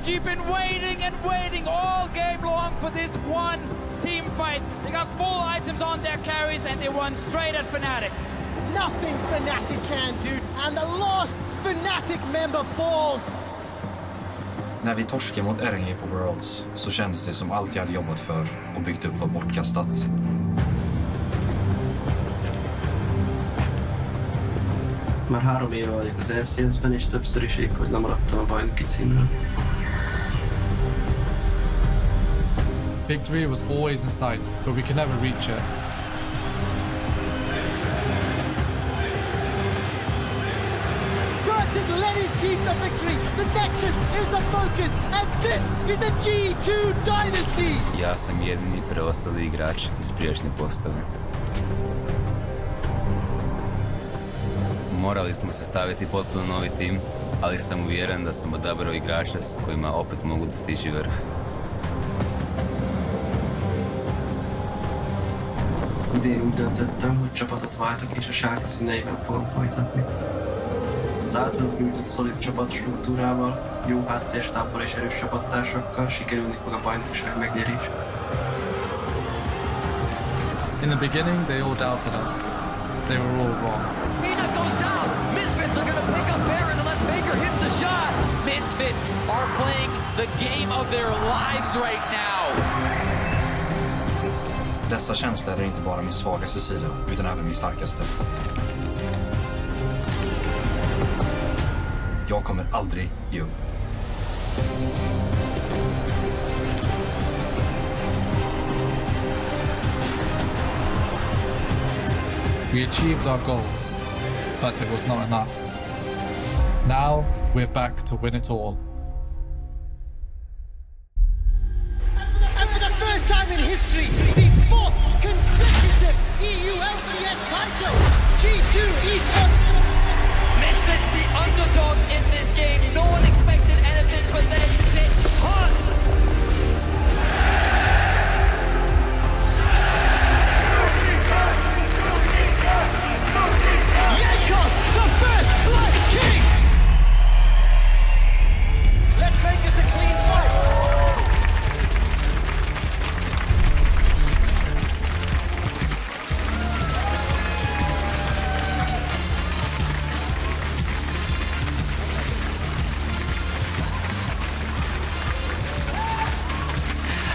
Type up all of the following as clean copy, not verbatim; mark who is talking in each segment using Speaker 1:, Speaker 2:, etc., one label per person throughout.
Speaker 1: strategy, been waiting and waiting all game long for this one team fight. They got full items on their carries and they won straight at Fnatic.
Speaker 2: Nothing Fnatic can do, and the last Fnatic member falls.
Speaker 3: När vi torskade mot RNG på Worlds så kändes det som allt jag hade jobbat för och byggt upp var bortkastat.
Speaker 4: مرحبا بيا زي اسبانيش تبصري شيء كل مرات ما باين كتير.
Speaker 5: Victory was always in sight, but we could never reach it.
Speaker 2: Has led his team to victory. The Nexus is the focus, and this is the G2 Dynasty.
Speaker 6: Ja sam jedini preostali igrač iz prijašnje postave. Morali smo sastaviti potpuno novi tim, ali sam uvjeren da sam odabrao igrača s kojima opet mogu dostići vrh.
Speaker 4: Idén úgy döntöttem, hogy csapatot váltok és a sárga színeiben fogom folytatni. Az általuk nyújtott szolid csapatstruktúrával, jó háttérstábbal és erős csapattársakkal sikerülni fog a bajnokság megnyerés.
Speaker 5: In the beginning, they all doubted us. They were all wrong.
Speaker 7: Mina goes down. Misfits are going to pick up Baron unless Faker hits the shot.
Speaker 1: Misfits are playing the game of their lives right now.
Speaker 3: Dessa känslor är inte bara min svagaste sida, utan även min starkaste. Jag kommer aldrig ge upp.
Speaker 5: We achieved our goals, but it was not enough. Now, we're back to win it all.
Speaker 2: And for the first time in history, the fourth consecutive EU LCS title. G2 Esports.
Speaker 1: Misfits, the underdogs in this game. No one expected anything but they hit hard.
Speaker 2: Jankos, the first Blood King! Let's make this a clean fight.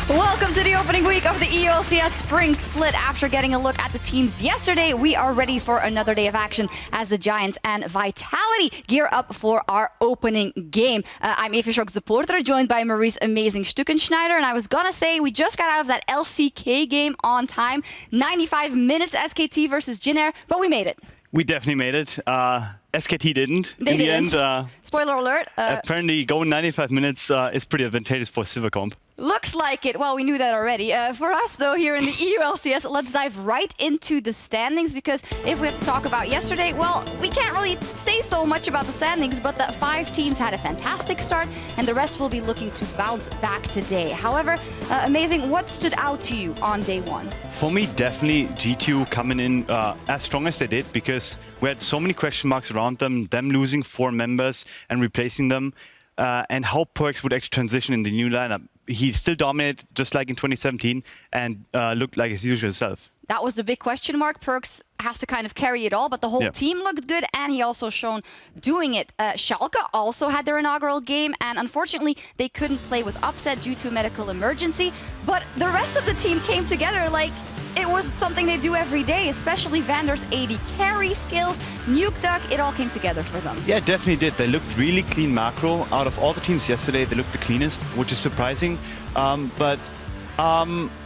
Speaker 8: Welcome to the opening week of the LCS Spring Split. After getting a look at the teams yesterday, we are ready for another day of action as the Giants and Vitality gear up for our opening game. I'm Sjokz supporter, joined by Marie's amazing Stückenschneider, and I was gonna say we just got out of that LCK game on time. 95 minutes SKT versus Jin, but we made it.
Speaker 9: We definitely made it. SKT didn't.
Speaker 8: They
Speaker 9: in
Speaker 8: didn't.
Speaker 9: the end.
Speaker 8: Spoiler alert.
Speaker 9: Apparently, going 95 minutes is pretty advantageous for Silvercomp.
Speaker 8: Looks like it. Well, we knew that already. For us, though, here in the LCS, let's dive right into the standings, because if we have to talk about yesterday, well, we can't really say so much about the standings, but the 5 teams had a fantastic start, and the rest will be looking to bounce back today. However, amazing, what stood out to you on day 1?
Speaker 9: For me, definitely G2 coming in as strong as they did, because we had so many question marks around them losing 4 members and replacing them, and how Perkz would actually transition in the new lineup. He still dominated just like in 2017 and looked like his usual self.
Speaker 8: That was the big question mark. Perkz has to kind of carry it all, but the whole team looked good, and he also shown doing it. Schalke also had their inaugural game, and unfortunately, they couldn't play with Upset due to a medical emergency, but the rest of the team came together like it was something they do every day, especially Vander's AD carry skills, Nuke Duck, it all came together for them.
Speaker 9: Yeah, definitely did. They looked really clean macro. Out of all the teams yesterday, they looked the cleanest, which is surprising. But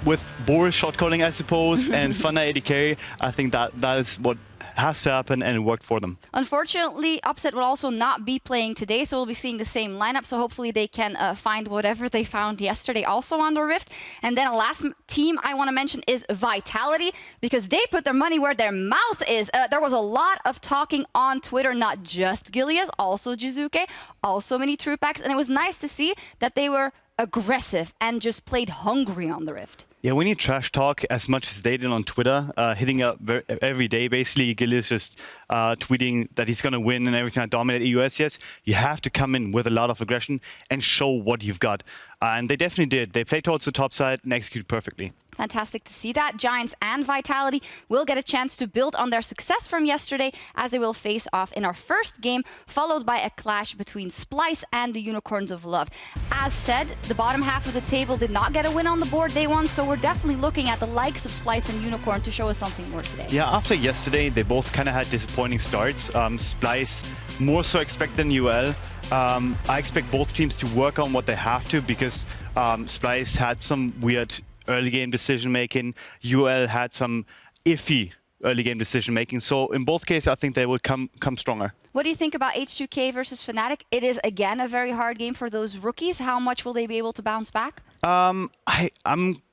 Speaker 9: with Boris shot calling, I suppose, and Fana AD carry, I think that is what has to happen, and it worked for them.
Speaker 8: Unfortunately, Upset will also not be playing today, so we'll be seeing the same lineup, so hopefully they can find whatever they found yesterday also on the Rift. And then a last team I want to mention is Vitality, because they put their money where their mouth is. There was a lot of talking on Twitter, not just Gilius, also Jiizuké, also Minitroupax, and it was nice to see that they were aggressive and just played hungry on the Rift.
Speaker 9: Yeah, we need trash talk as much as they did on Twitter, hitting up every day. Basically, Gilius just tweeting that he's going to win and everything, dominate EU LCS. You have to come in with a lot of aggression and show what you've got. And they definitely did. They played towards the top side and executed perfectly.
Speaker 8: Fantastic to see that. Giants and Vitality will get a chance to build on their success from yesterday as they will face off in our first game, followed by a clash between Splyce and the Unicorns of Love. As said, the bottom half of the table did not get a win on the board day one, so we're definitely looking at the likes of Splyce and Unicorn to show us something more today.
Speaker 9: Yeah, after yesterday, they both kind of had disappointing starts. Splyce more so expect than UL. I expect both teams to work on what they have to because Splyce had some weird early game decision making. UL had some iffy early game decision making. So in both cases, I think they will come stronger.
Speaker 8: What do you think about H2K versus Fnatic? It is again a very hard game for those rookies. How much will they be able to bounce back?
Speaker 9: I'm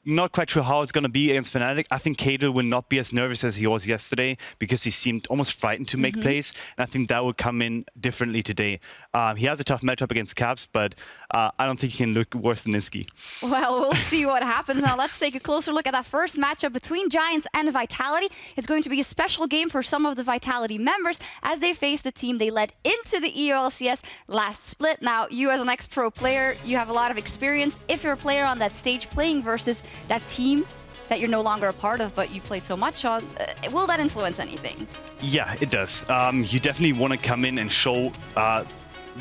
Speaker 9: not quite sure how it's going to be against Fnatic. I think Caitlyn will not be as nervous as he was yesterday because he seemed almost frightened to make plays. And I think that will come in differently today. He has a tough matchup against Caps, but I don't think he can look worse than Niski.
Speaker 8: Well, we'll see what happens. Now, let's take a closer look at that first matchup between Giants and Vitality. It's going to be a special game for some of the Vitality members as they face the team they led into the EULCS last split. Now, you as an ex-pro player, you have a lot of experience. If you're a player on that stage playing versus that team that you're no longer a part of, but you played so much on, will that influence anything?
Speaker 9: Yeah, it does. You definitely want to come in and show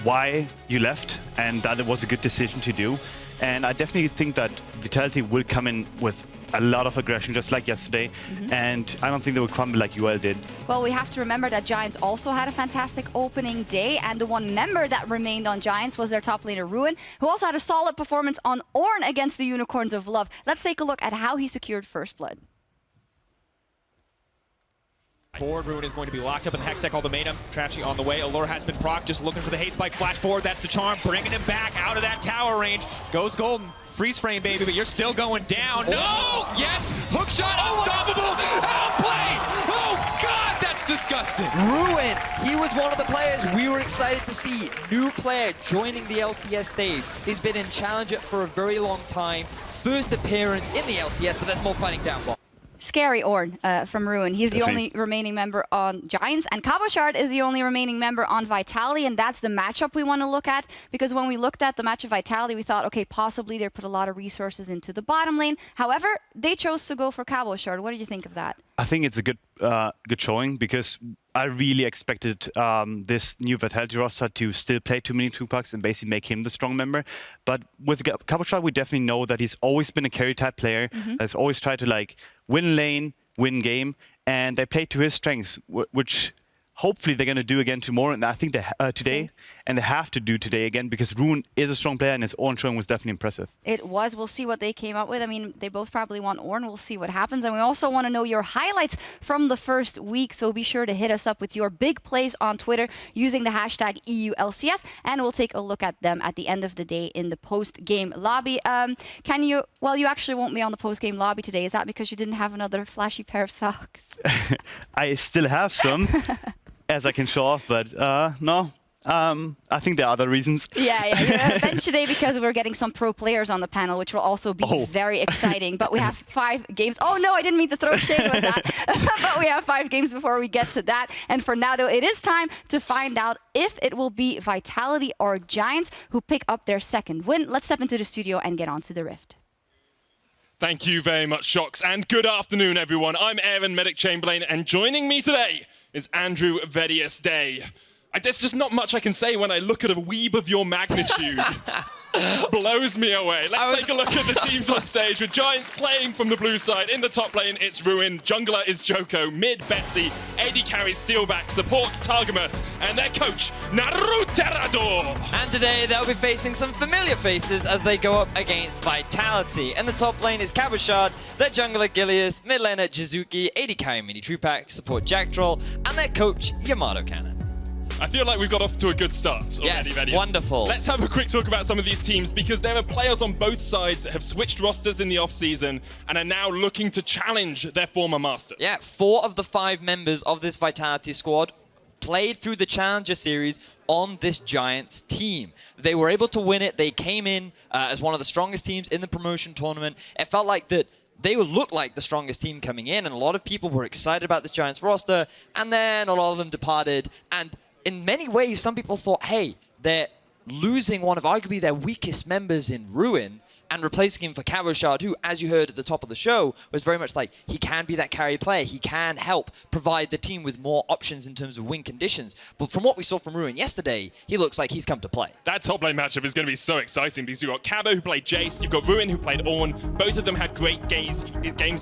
Speaker 9: why you left and that it was a good decision to do. And I definitely think that Vitality will come in with a lot of aggression, just like yesterday. And I don't think they will crumble like UL did.
Speaker 8: Well, we have to remember that Giants also had a fantastic opening day, and the one member that remained on Giants was their top laner, Ruin, who also had a solid performance on Ornn against the Unicorns of Love. Let's take a look at how he secured first blood.
Speaker 10: Forward, Ruin is going to be locked up in Hextech Ultimatum. Trashy on the way. Allure has been proc, just looking for the hate spike. Flash forward, that's the charm, bringing him back out of that tower range. Goes Golden. Freeze frame, baby, but you're still going down. No! Yes! Hook shot, unstoppable! Outplayed! Oh, God, that's disgusting!
Speaker 7: Ruin, he was one of the players we were excited to see. New player joining the LCS stage. He's been in Challenger for a very long time. First appearance in the LCS, but that's more fighting down ball.
Speaker 8: Scary Ornn from Ruin. He's the only remaining member on Giants, and Cabochard is the only remaining member on Vitality, and that's the matchup we want to look at, because when we looked at the match of Vitality, we thought, okay, possibly they put a lot of resources into the bottom lane. However, they chose to go for Cabochard. What do you think of that?
Speaker 9: I think it's a good showing because I really expected this new Vitality roster to still play too many Minitroupax and basically make him the strong member. But with Cabochard, we definitely know that he's always been a carry type player. Has always tried to like win lane, win game, and they play to his strengths, which hopefully they're going to do again tomorrow, and I think they today, and they have to do today again because Ruin is a strong player and his Ornn showing was definitely impressive.
Speaker 8: It was. We'll see what they came up with. I mean, they both probably want Ornn. We'll see what happens. And we also want to know your highlights from the first week, so be sure to hit us up with your big plays on Twitter using the hashtag EULCS, and we'll take a look at them at the end of the day in the post-game lobby. Can you, well, you actually won't be on the post-game lobby today. Is that because you didn't have another flashy pair of socks?
Speaker 9: I still have some. As I can show off, but no. I think there are other reasons.
Speaker 8: Yeah, you're at a bench today because we're getting some pro players on the panel, which will also be very exciting. But we have 5 games. Oh, no, I didn't mean to throw shade with that. But we have 5 games before we get to that. And for now, though, it is time to find out if it will be Vitality or Giants who pick up their second win. Let's step into the studio and get on to the Rift.
Speaker 11: Thank you very much, Sjokz, and good afternoon, everyone. I'm Aaron Medic Chamberlain, and joining me today is Andrew Vedius Day. There's just not much I can say when I look at a weeb of your magnitude. It just blows me away. Let's take a look at the teams on stage with Giants playing from the blue side. In the top lane, it's Ruin. Jungler is Djoko. Mid, Betsy. AD carries Steeelback. Support, Targamas. And their coach, Naruterador.
Speaker 7: And today they'll be facing some familiar faces as they go up against Vitality. And the top lane is Cabochard, their jungler Gilius, mid laner Jiizuké, AD carry Minitroupax, support Jactroll, and their coach, Yamato Cannon.
Speaker 11: I feel like we've got off to a good start already,
Speaker 7: Yes,
Speaker 11: Vedius.
Speaker 7: wonderful.
Speaker 11: Let's have a quick talk about some of these teams because there are players on both sides that have switched rosters in the off-season and are now looking to challenge their former masters.
Speaker 7: Yeah, 4 of the 5 members of this Vitality squad played through the Challenger Series on this Giants team. They were able to win it. They came in as one of the strongest teams in the promotion tournament. It felt like that they look like the strongest team coming in, and a lot of people were excited about this Giants roster, and then a lot of them departed. And in many ways, some people thought, hey, they're losing one of arguably their weakest members in Ruin and replacing him for Cabochard, who, as you heard at the top of the show, was very much like, he can be that carry player. He can help provide the team with more options in terms of win conditions. But from what we saw from Ruin yesterday, he looks like he's come to play.
Speaker 11: That top lane matchup is going to be so exciting because you've got Cabo who played Jace, you've got Ruin who played Ornn. Both of them had great games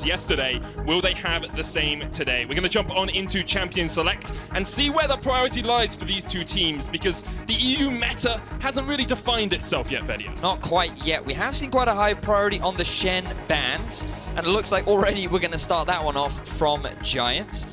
Speaker 11: yesterday. Will they have the same today? We're going to jump on into Champion Select and see where the priority lies for these two teams, because the EU meta hasn't really defined itself yet, Vedius.
Speaker 7: Not quite yet. We have seen quite a high priority on the Shen bans, and it looks like already we're going to start that one off from Giants.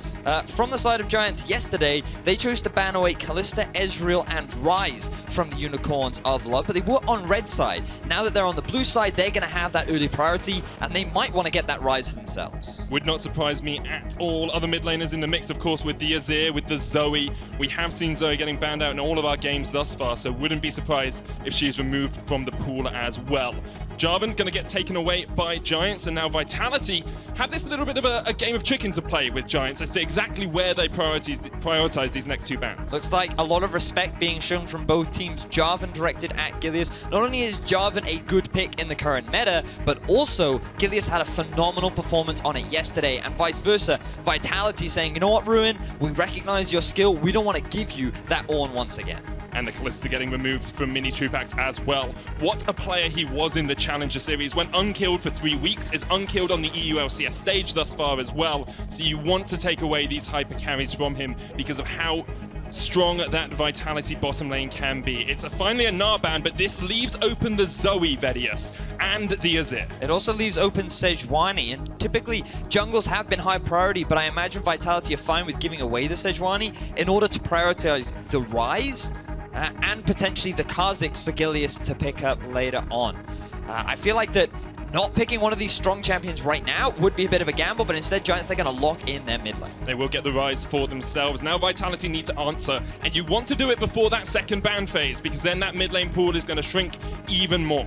Speaker 7: From the side of Giants yesterday, they chose to ban away Kalista, Ezreal, and Ryze from the Unicorns of Love, but they were on red side. Now that they're on the blue side, they're going to have that early priority, and they might want to get that Ryze for themselves.
Speaker 11: Would not surprise me at all. Other mid laners in the mix, of course, with the Azir, with the Zoe. We have seen Zoe getting banned out in all of our games thus far, so wouldn't be surprised if she's removed from the pool as well. Jarvan going to get taken away by Giants, and now Vitality have this little bit of a game of chicken to play with Giants as to exactly where they prioritize these next two bans.
Speaker 7: Looks like a lot of respect being shown from both teams. Jarvan directed at Gilius. Not only is Jarvan a good pick in the current meta, but also Gilius had a phenomenal performance on it yesterday, and vice versa. Vitality saying, you know what, Ruin, we recognize your skill. We don't want to give you that Ornn once again.
Speaker 11: And the Kalista getting removed from Minitroupax as well. What a player he was in the Challenger Series. Went unkilled for 3 weeks, is unkilled on the EU LCS stage thus far as well. So you want to take away these hyper carries from him because of how strong that Vitality bottom lane can be. It's finally a Gnar ban, but this leaves open the Zoe, Vedius, and the Azir.
Speaker 7: It also leaves open Sejuani, and typically jungles have been high priority, but I imagine Vitality are fine with giving away the Sejuani in order to prioritize the Ryze and potentially the Kha'Zix for Gilius to pick up later on. I feel like that not picking one of these strong champions right now would be a bit of a gamble, but instead Giants, they're going to lock in their mid lane.
Speaker 11: They will get the Ryze for themselves. Now Vitality need to answer, and you want to do it before that second ban phase, because then that mid lane pool is going to shrink even more.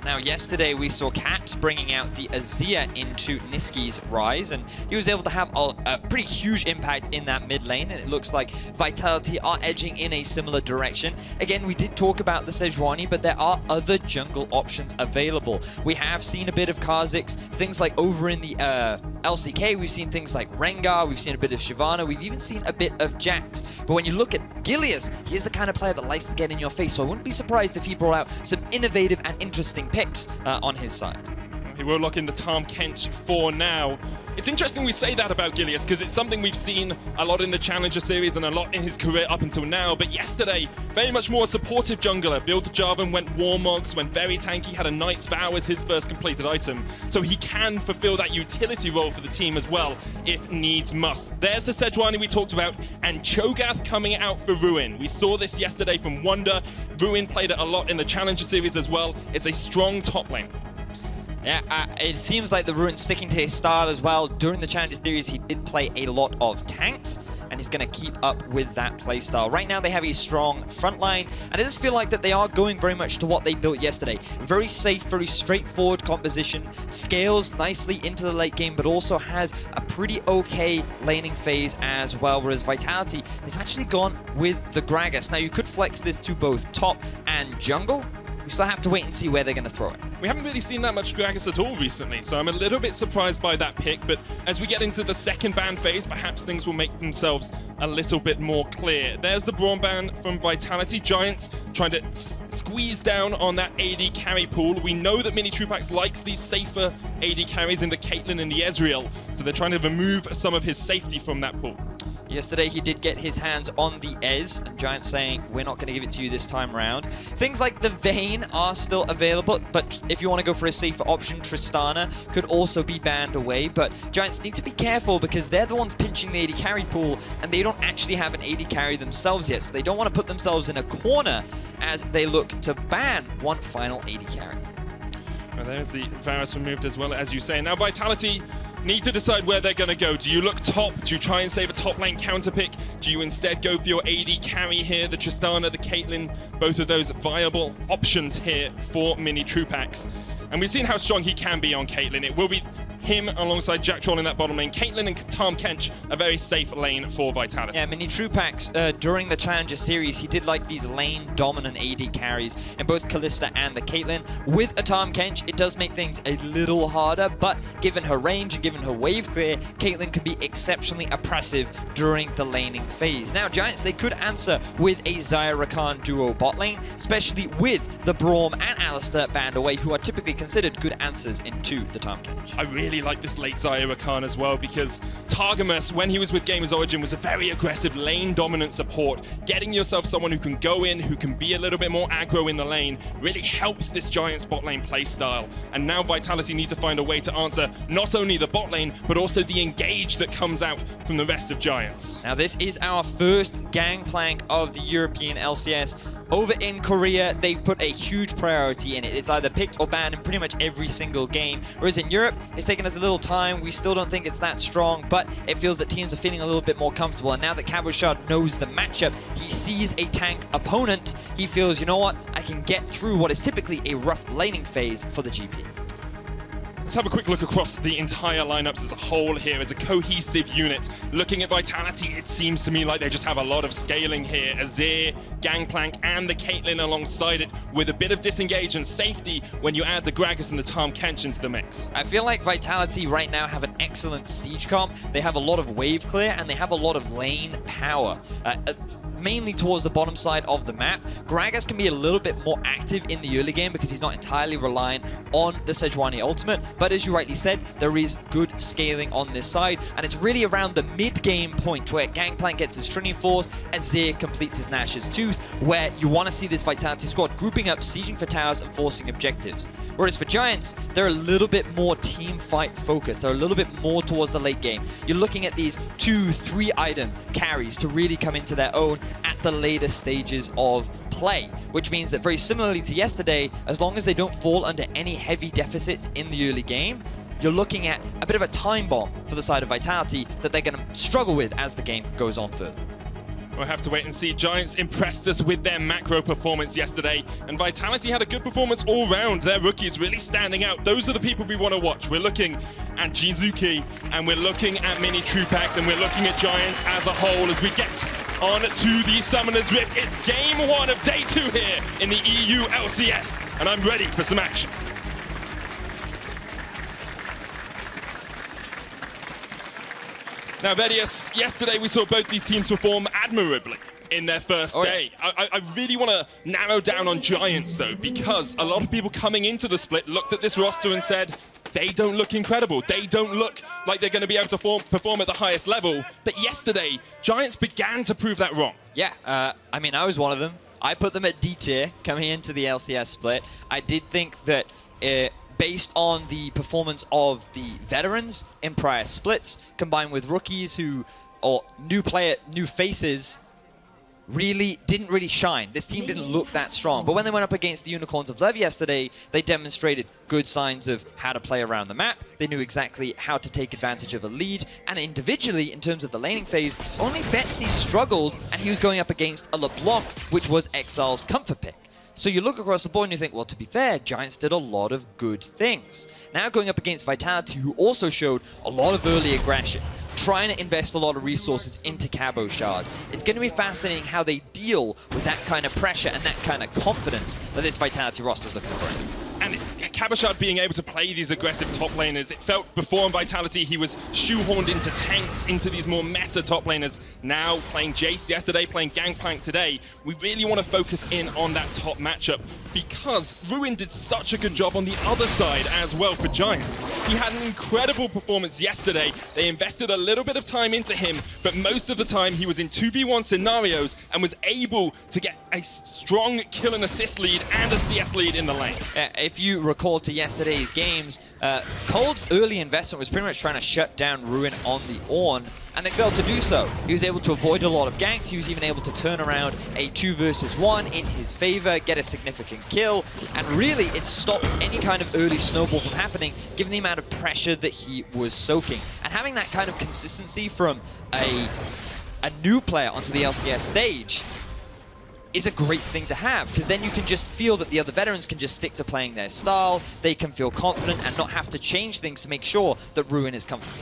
Speaker 7: Now, yesterday we saw Caps bringing out the Azir into Niski's Ryze, and he was able to have a pretty huge impact in that mid lane, and it looks like Vitality are edging in a similar direction. Again, we did talk about the Sejuani, but there are other jungle options available. We have seen a bit of Kha'Zix, things like over in the LCK, we've seen things like Rengar, we've seen a bit of Shyvana, we've even seen a bit of Jax. But when you look at Gilius, he's the kind of player that likes to get in your face, so I wouldn't be surprised if he brought out some innovative and interesting picks on his side.
Speaker 11: He will lock in the Tahm Kench for now. It's interesting we say that about Gilius because it's something we've seen a lot in the Challenger Series and a lot in his career up until now. But yesterday, very much more supportive jungler. Build to Jarvan, went Warmogs, went very tanky, had a Knight's Vow as his first completed item. So he can fulfill that utility role for the team as well, if needs must. There's the Sejuani we talked about, and Cho'Gath coming out for Ruin. We saw this yesterday from Wonder. Ruin played it a lot in the Challenger Series as well. It's a strong top lane.
Speaker 7: Yeah, it seems like the Ruin's sticking to his style as well. During the Challenger Series, he did play a lot of tanks, and he's going to keep up with that playstyle. Right now, they have a strong front line, and it does feel like that they are going very much to what they built yesterday. Very safe, very straightforward composition, scales nicely into the late game, but also has a pretty okay laning phase as well, whereas Vitality, they've actually gone with the Gragas. Now, you could flex this to both top and jungle. We still have to wait and see where they're going to throw it.
Speaker 11: We haven't really seen that much Gragas at all recently, so I'm a little bit surprised by that pick, but as we get into the second ban phase, perhaps things will make themselves a little bit more clear. There's the Braum ban from Vitality. Giants trying to squeeze down on that AD carry pool. We know that Minitroupax likes these safer AD carries in the Caitlyn and the Ezreal, so they're trying to remove some of his safety from that pool.
Speaker 7: Yesterday, he did get his hands on the Ez, and Giants saying, we're not going to give it to you this time around. Things like the Vayne are still available, but if you want to go for a safer option, Tristana could also be banned away, but Giants need to be careful because they're the ones pinching the AD carry pool, and they don't actually have an AD carry themselves yet, so they don't want to put themselves in a corner as they look to ban one final AD carry.
Speaker 11: Well, there's the Varus removed as well, as you say. Now Vitality need to decide where they're going to go. Do you look top? Do you try and save a top lane counter pick? Do you instead go for your AD carry here? The Tristana, the Caitlyn, both of those viable options here for Minitroupax. and we've seen how strong he can be on Caitlyn. It will be him alongside Jactroll in that bottom lane. Caitlyn and Tahm Kench, a very safe lane for Vitality.
Speaker 7: Yeah, Minitroupax, during the Challenger Series, he did like these lane-dominant AD carries in both Kalista and the Caitlyn. With a Tahm Kench, it does make things a little harder, but given her range and given her wave clear, Caitlyn can be exceptionally oppressive during the laning phase. Now, Giants, they could answer with a Xayah Rakan duo bot lane, especially with the Braum and Alistair banned away, who are typically considered good answers into the Tahm Kench.
Speaker 11: I really like this late Xayah Rakan as well, because Targamas, when he was with Gamers Origin, was a very aggressive lane-dominant support. Getting yourself someone who can go in, who can be a little bit more aggro in the lane, really helps this Giants bot lane playstyle. And now Vitality need to find a way to answer not only the bot lane, but also the engage that comes out from the rest of Giants.
Speaker 7: Now, this is our first Gangplank of the European LCS. Over in Korea, they've put a huge priority in it. It's either picked or banned in pretty much every single game. Whereas in Europe, it's taken us a little time. We still don't think it's that strong, but it feels that teams are feeling a little bit more comfortable. And now that Cabochard knows the matchup, he sees a tank opponent, he feels, you know what, I can get through what is typically a rough laning phase for the GP.
Speaker 11: Let's have a quick look across the entire lineups as a whole here as a cohesive unit. Looking at Vitality, it seems to me like they just have a lot of scaling here. Azir, Gangplank, and the Caitlyn alongside it, with a bit of disengage and safety when you add the Gragas and the Tahm Kench into the mix.
Speaker 7: I feel like Vitality right now have an excellent siege comp. They have a lot of wave clear, and they have a lot of lane power. Mainly towards the bottom side of the map. Gragas can be a little bit more active in the early game because he's not entirely reliant on the Sejuani ultimate, but as you rightly said, there is good scaling on this side, and it's really around the mid-game point where Gangplank gets his Trinity Force, Azir completes his Nash's Tooth, where you want to see this Vitality squad grouping up, sieging for towers, and forcing objectives. Whereas for Giants, they're a little bit more team fight focused. They're a little bit more towards the late game. You're looking at these 2-3 item carries to really come into their own at the later stages of play, which means that very similarly to yesterday, as long as they don't fall under any heavy deficits in the early game, you're looking at a bit of a time bomb for the side of Vitality that they're going to struggle with as the game goes on further.
Speaker 11: We'll have to wait and see. Giants impressed us with their macro performance yesterday, and Vitality had a good performance all round. Their rookies really standing out. Those are the people we want to watch. We're looking at Jiizuké, and we're looking at Minitroupax, and we're looking at Giants as a whole as we get on to the Summoner's Rift. It's game 1 of day 2 here in the EU LCS, and I'm ready for some action. Now, Vedius, yesterday we saw both these teams perform admirably in their first day. I really want to narrow down on Giants, though, because a lot of people coming into the split looked at this roster and said, they don't look incredible. They don't look like they're going to be able to perform at the highest level. But yesterday, Giants began to prove that wrong.
Speaker 7: Yeah, I mean, I was one of them. I put them at D tier coming into the LCS split. I did think that based on the performance of the veterans in prior splits, combined with rookies who, or new faces, didn't really shine. This team didn't look that strong. But when they went up against the Unicorns of Lev yesterday, they demonstrated good signs of how to play around the map. They knew exactly how to take advantage of a lead. And individually, in terms of the laning phase, only Betsy struggled, and he was going up against a LeBlanc, which was Exile's comfort pick. So you look across the board and you think, well, to be fair, Giants did a lot of good things. Now going up against Vitality, who also showed a lot of early aggression, trying to invest a lot of resources into Cabochard. It's going to be fascinating how they deal with that kind of pressure and that kind of confidence that this Vitality roster is looking to bring.
Speaker 11: And it's Cabochard being able to play these aggressive top laners. It felt before in Vitality he was shoehorned into tanks, into these more meta top laners. Now playing Jace yesterday, playing Gangplank today. We really want to focus in on that top matchup because Ruin did such a good job on the other side as well for Giants. He had an incredible performance yesterday. They invested a little bit of time into him, but most of the time he was in 2v1 scenarios and was able to get a strong kill and assist lead and a CS lead in the lane.
Speaker 7: If you recall to yesterday's games, Cold's early investment was pretty much trying to shut down Ruin on the Ornn, and they failed to do so. He was able to avoid a lot of ganks. He was even able to turn around a 2 versus 1 in his favor, get a significant kill, and really it stopped any kind of early snowball from happening, given the amount of pressure that he was soaking. And having that kind of consistency from a new player onto the LCS stage is a great thing to have, because then you can just feel that the other veterans can just stick to playing their style, they can feel confident and not have to change things to make sure that Ruin is comfortable.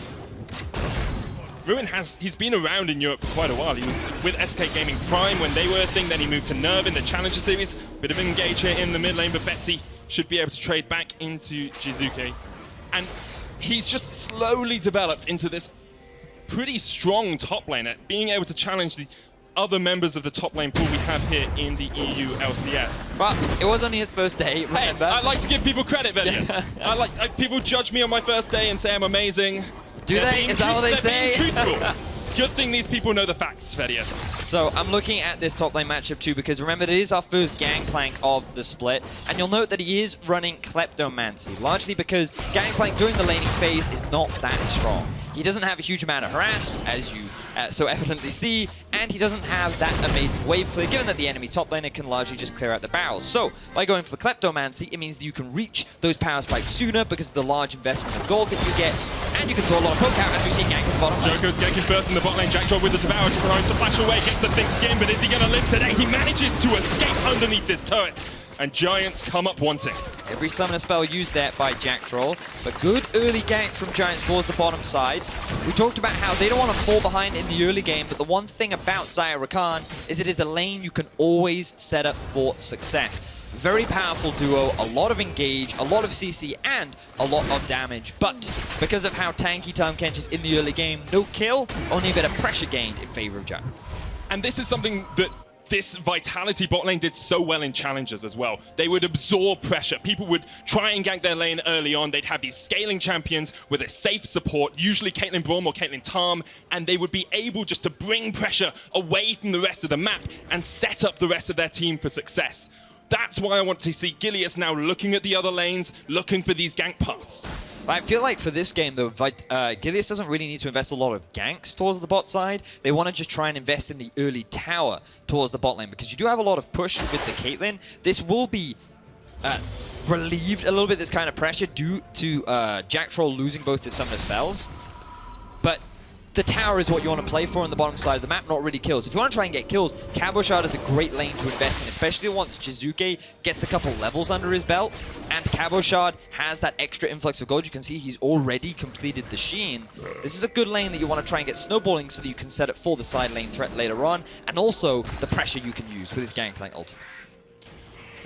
Speaker 11: Ruin he's been around in Europe for quite a while. He was with SK Gaming Prime when they were a thing, then he moved to Nerve in the Challenger Series. Bit of engage here in the mid lane, but Betsy should be able to trade back into Jiizuké. And he's just slowly developed into this pretty strong top laner, being able to challenge the other members of the top lane pool we have here in the EU LCS.
Speaker 7: But it was only his first day, remember?
Speaker 11: Hey, I like to give people credit, Vedius. People judge me on my first day and say I'm amazing.
Speaker 7: Do they? Is that what they say?
Speaker 11: They're being truthful. It's a good thing these people know the facts, Vedius.
Speaker 7: So I'm looking at this top lane matchup too, because remember, it is our first Gangplank of the split, and you'll note that he is running Kleptomancy, largely because Gangplank during the laning phase is not that strong. He doesn't have a huge amount of harass, as you so evidently see, and he doesn't have that amazing wave clear, given that the enemy top laner can largely just clear out the barrels. So by going for Kleptomancy, it means that you can reach those power spikes sooner because of the large investment of gold that you get, and you can throw a lot of poke out, as we see Gank at the bottom.
Speaker 11: Djoko's ganking first in the bot lane. Jactroll with the Devour trying to flash away, gets the thick skin, but is he going to live today? He manages to escape underneath this turret, and Giants come up wanting.
Speaker 7: Every summoner spell used there by Jactroll, but good early gank from Giants towards the bottom side. We talked about how they don't want to fall behind in the early game, but the one thing about Xayah Rakan is it is a lane you can always set up for success. Very powerful duo, a lot of engage, a lot of CC, and a lot of damage. But because of how tanky Tahm Kench is in the early game, no kill, only a bit of pressure gained in favor of Giants.
Speaker 11: And this is something that this Vitality bot lane did so well in challenges as well. They would absorb pressure. People would try and gank their lane early on. They'd have these scaling champions with a safe support, usually Caitlyn Braum or Caitlyn Tahm, and they would be able just to bring pressure away from the rest of the map and set up the rest of their team for success. That's why I want to see Gilius now looking at the other lanes, looking for these gank paths.
Speaker 7: I feel like for this game, though, Gilius doesn't really need to invest a lot of ganks towards the bot side. They want to just try and invest in the early tower towards the bot lane, because you do have a lot of push with the Caitlyn. This will be relieved a little bit, this kind of pressure, due to Jactroll losing both his summoner spells. But the tower is what you want to play for on the bottom side of the map, not really kills. If you want to try and get kills, Cabochard is a great lane to invest in, especially once Jiizuké gets a couple levels under his belt, and Cabochard has that extra influx of gold. You can see he's already completed the Sheen. This is a good lane that you want to try and get snowballing so that you can set it for the side lane threat later on, and also the pressure you can use with his Gangplank ultimate.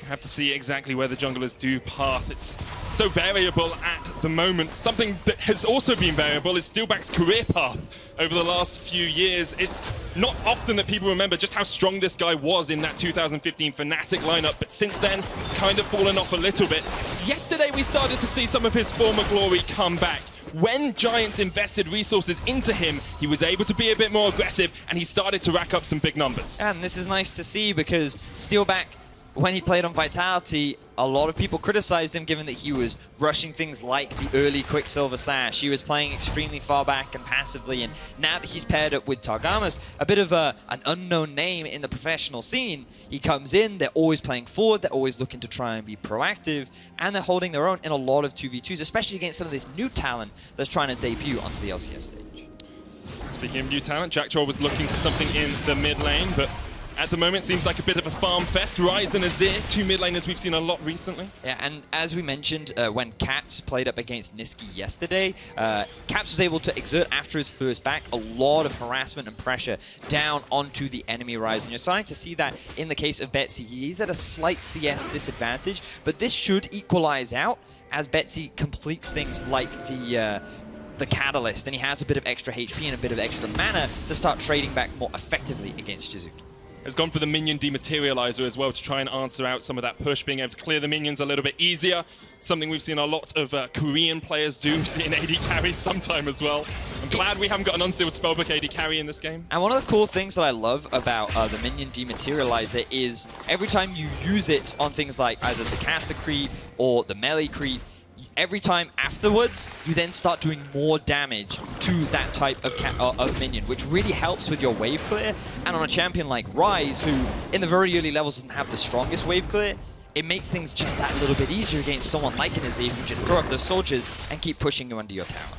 Speaker 11: Have to see exactly where the junglers do path. It's so variable at the moment. Something that has also been variable is Steeelback's career path over the last few years. It's not often that people remember just how strong this guy was in that 2015 Fnatic lineup, but since then, it's kind of fallen off a little bit. Yesterday, we started to see some of his former glory come back. When Giants invested resources into him, he was able to be a bit more aggressive, and he started to rack up some big numbers.
Speaker 7: And this is nice to see, because Steeelback, when he played on Vitality, a lot of people criticized him given that he was rushing things like the early Quicksilver Sash. He was playing extremely far back and passively, and now that he's paired up with Targamas, a bit of an unknown name in the professional scene, he comes in, they're always playing forward, they're always looking to try and be proactive, and they're holding their own in a lot of 2v2s, especially against some of this new talent that's trying to debut onto the LCS stage.
Speaker 11: Speaking of new talent, Jactroll was looking for something in the mid lane, but at the moment, seems like a bit of a farm fest. Ryze and Azir, two mid laners we've seen a lot recently.
Speaker 7: Yeah, and as we mentioned, when Caps played up against Niski yesterday, Caps was able to exert, after his first back, a lot of harassment and pressure down onto the enemy Ryze. And you're starting to see that in the case of Betsy. He's at a slight CS disadvantage, but this should equalize out as Betsy completes things like the Catalyst, and he has a bit of extra HP and a bit of extra mana to start trading back more effectively against Jiizuké.
Speaker 11: Has gone for the minion dematerializer as well to try and answer out some of that push, being able to clear the minions a little bit easier. Something we've seen a lot of Korean players do. We've seen AD carry sometime as well. I'm glad we haven't got an unsealed spellbook AD carry in this game.
Speaker 7: And one of the cool things that I love about the minion dematerializer is every time you use it on things like either the caster creep or the melee creep, every time afterwards, you then start doing more damage to that type of minion, which really helps with your wave clear. And on a champion like Ryze, who in the very early levels doesn't have the strongest wave clear, it makes things just that little bit easier against someone like an Azir who just throw up those soldiers and keep pushing you under your tower.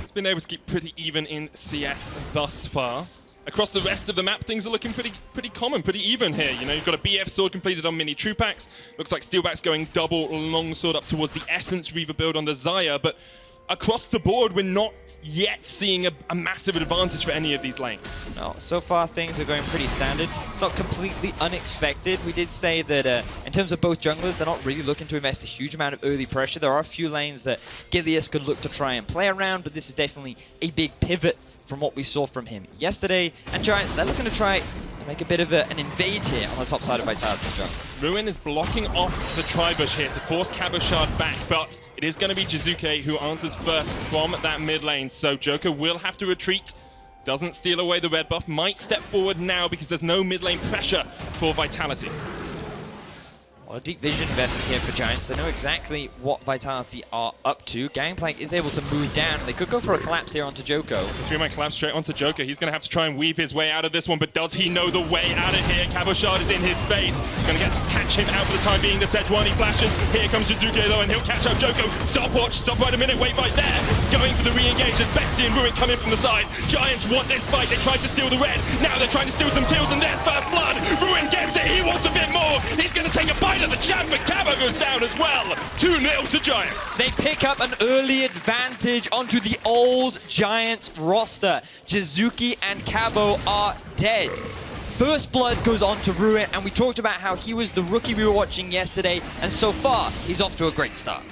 Speaker 11: It's been able to keep pretty even in CS thus far. across the rest of the map, things are looking pretty common, pretty even here. You know, you've got a BF sword completed on Minitroupax. Looks like Steeelback's going double longsword up towards the Essence Reaver build on the Xayah, but across the board, we're not yet seeing a massive advantage for any of these lanes.
Speaker 7: No, so far things are going pretty standard. It's not completely unexpected. We did say that in terms of both junglers, they're not really looking to invest a huge amount of early pressure. There are a few lanes that Gilius could look to try and play around, but this is definitely a big pivot from what we saw from him yesterday. And Giants, they're looking to try make a bit of an invade here on the top side of Vitality's jungle.
Speaker 11: Ruin is blocking off the Tribush here to force Cabochard back, but it is going to be Jiizuké who answers first from that mid lane, so Djoko will have to retreat. Doesn't steal away the red buff, might step forward now because there's no mid lane pressure for Vitality.
Speaker 7: Well, a deep vision invested here for Giants. They know exactly what Vitality are up to. Gangplank is able to move down. They could go for a collapse here onto Djoko.
Speaker 11: So 3-man collapse straight onto Djoko. He's going to have to try and weave his way out of this one, but does he know the way out of here? Cabochard is in his face. Going to get to catch him out for the time being. The Sejuani flashes. Here comes Jiizuké though, and he'll catch up Djoko. Stopwatch, stop right a minute, wait right there. Going for the re-engage as Betsy and Ruin come in from the side. Giants want this fight. They tried to steal the red. Now they're trying to steal some kills, and there's first blood. Ruin gets it. He wants a bit more. He's going to take a bite of the champ, but Cabo goes down as well. 2-0 to Giants.
Speaker 7: They pick up an early advantage onto the old Giants roster. Jiizuké and Cabo are dead. First blood goes on to Ruin, and we talked about how he was the rookie we were watching yesterday, and so far, he's off to a great start.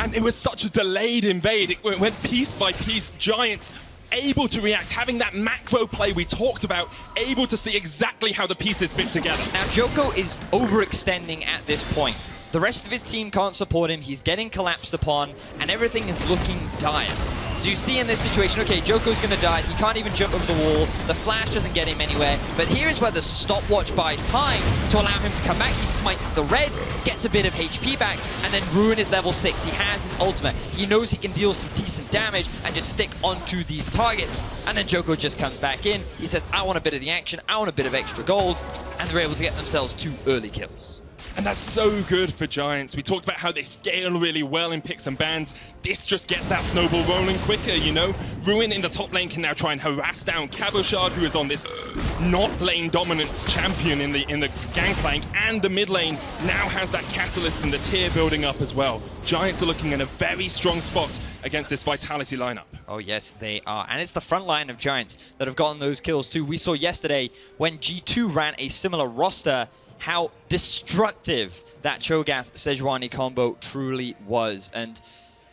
Speaker 11: And it was such a delayed invade. It went piece by piece. Giants able to react, having that macro play we talked about, able to see exactly how the pieces fit together.
Speaker 7: Now, Djoko is overextending at this point. The rest of his team can't support him, he's getting collapsed upon, and everything is looking dire. So you see in this situation, okay, Djoko's gonna die, he can't even jump over the wall, the flash doesn't get him anywhere, but here is where the stopwatch buys time to allow him to come back. He smites the red, gets a bit of HP back, and then Ruin is level 6. He has his ultimate. He knows he can deal some decent damage and just stick onto these targets. And then Djoko just comes back in. He says, I want a bit of the action, I want a bit of extra gold, and they're able to get themselves 2 early kills.
Speaker 11: And that's so good for Giants. We talked about how they scale really well in picks and bans. This just gets that snowball rolling quicker, you know? Ruin in the top lane can now try and harass down Cabochard, who is on this not lane dominant champion in the Gangplank, and the mid lane now has that catalyst and the tier building up as well. Giants are looking in a very strong spot against this Vitality lineup.
Speaker 7: Oh yes, they are. And it's the front line of Giants that have gotten those kills too. We saw yesterday when G2 ran a similar roster, how destructive that Cho'Gath Sejuani combo truly was. And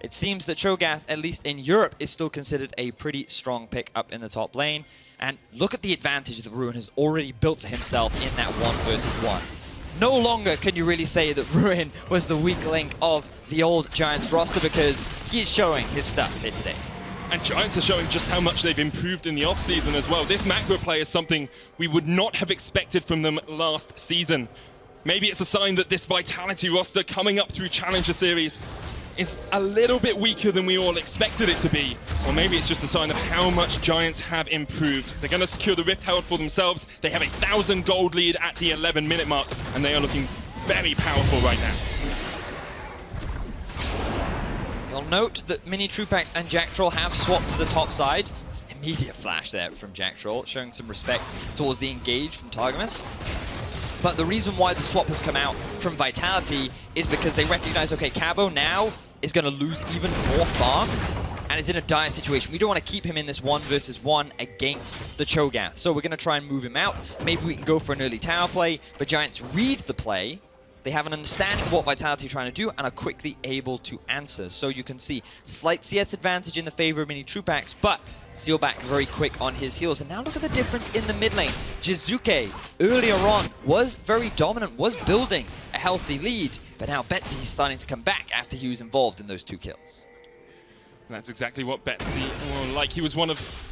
Speaker 7: it seems that Cho'Gath, at least in Europe, is still considered a pretty strong pick up in the top lane. And look at the advantage that Ruin has already built for himself in that 1 versus 1. No longer can you really say that Ruin was the weak link of the old Giants roster, because he is showing his stuff here today.
Speaker 11: And Giants are showing just how much they've improved in the offseason as well. This macro play is something we would not have expected from them last season. Maybe it's a sign that this Vitality roster coming up through Challenger Series is a little bit weaker than we all expected it to be. Or maybe it's just a sign of how much Giants have improved. They're going to secure the Rift Herald for themselves. They have a 1,000 gold lead at the 11-minute mark, and they are looking very powerful right now.
Speaker 7: You'll note that Minitroupax and Jactroll have swapped to the top side. Immediate flash there from Jactroll, showing some respect towards the engage from Targamas. But the reason why the swap has come out from Vitality is because they recognize, okay, Cabo now is going to lose even more farm and is in a dire situation. We don't want to keep him in this 1 versus 1 against the Cho'Gath. So we're going to try and move him out. Maybe we can go for an early tower play, but Giants read the play. They have an understanding of what Vitality are trying to do and are quickly able to answer. So you can see slight CS advantage in the favor of Minitroupax, but Steeelback very quick on his heels. And now look at the difference in the mid lane. Jiizuké earlier on was very dominant, was building a healthy lead, but now Betsy is starting to come back after he was involved in those 2 kills.
Speaker 11: And that's exactly what Betsy, well, like he was one of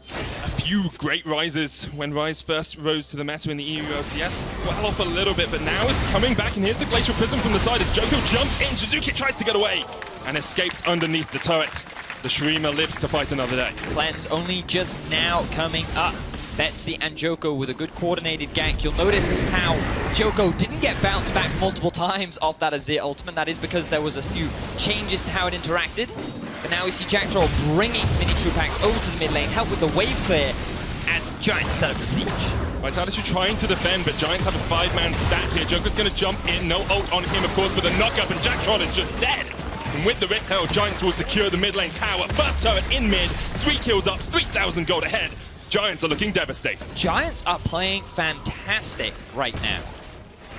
Speaker 11: a few great Ryzes when Ryze first rose to the meta in the EU LCS. Well off a little bit, but now is coming back, and here's the Glacial Prism from the side as Djoko jumps in. Jiizuké tries to get away and escapes underneath the turret. The Shreema lives to fight another day.
Speaker 7: Cleanse only just now coming up. Betsy and Djoko with a good coordinated gank. You'll notice how Djoko didn't get bounced back multiple times off that Azir ultimate. That is because there was a few changes to how it interacted. But now we see Jactroll bringing Minitroupax over to the mid lane, help with the wave clear. as Giants set up the siege.
Speaker 11: Vitality trying to defend, but Giants have a 5-man stack here. Joker's going to jump in, no ult on him, of course, with a knock-up, and Jactroll is just dead. And with the Rip Hell, Giants will secure the mid lane tower. First turret in mid, 3 kills up, 3,000 gold ahead. Giants are looking devastating.
Speaker 7: Giants are playing fantastic right now.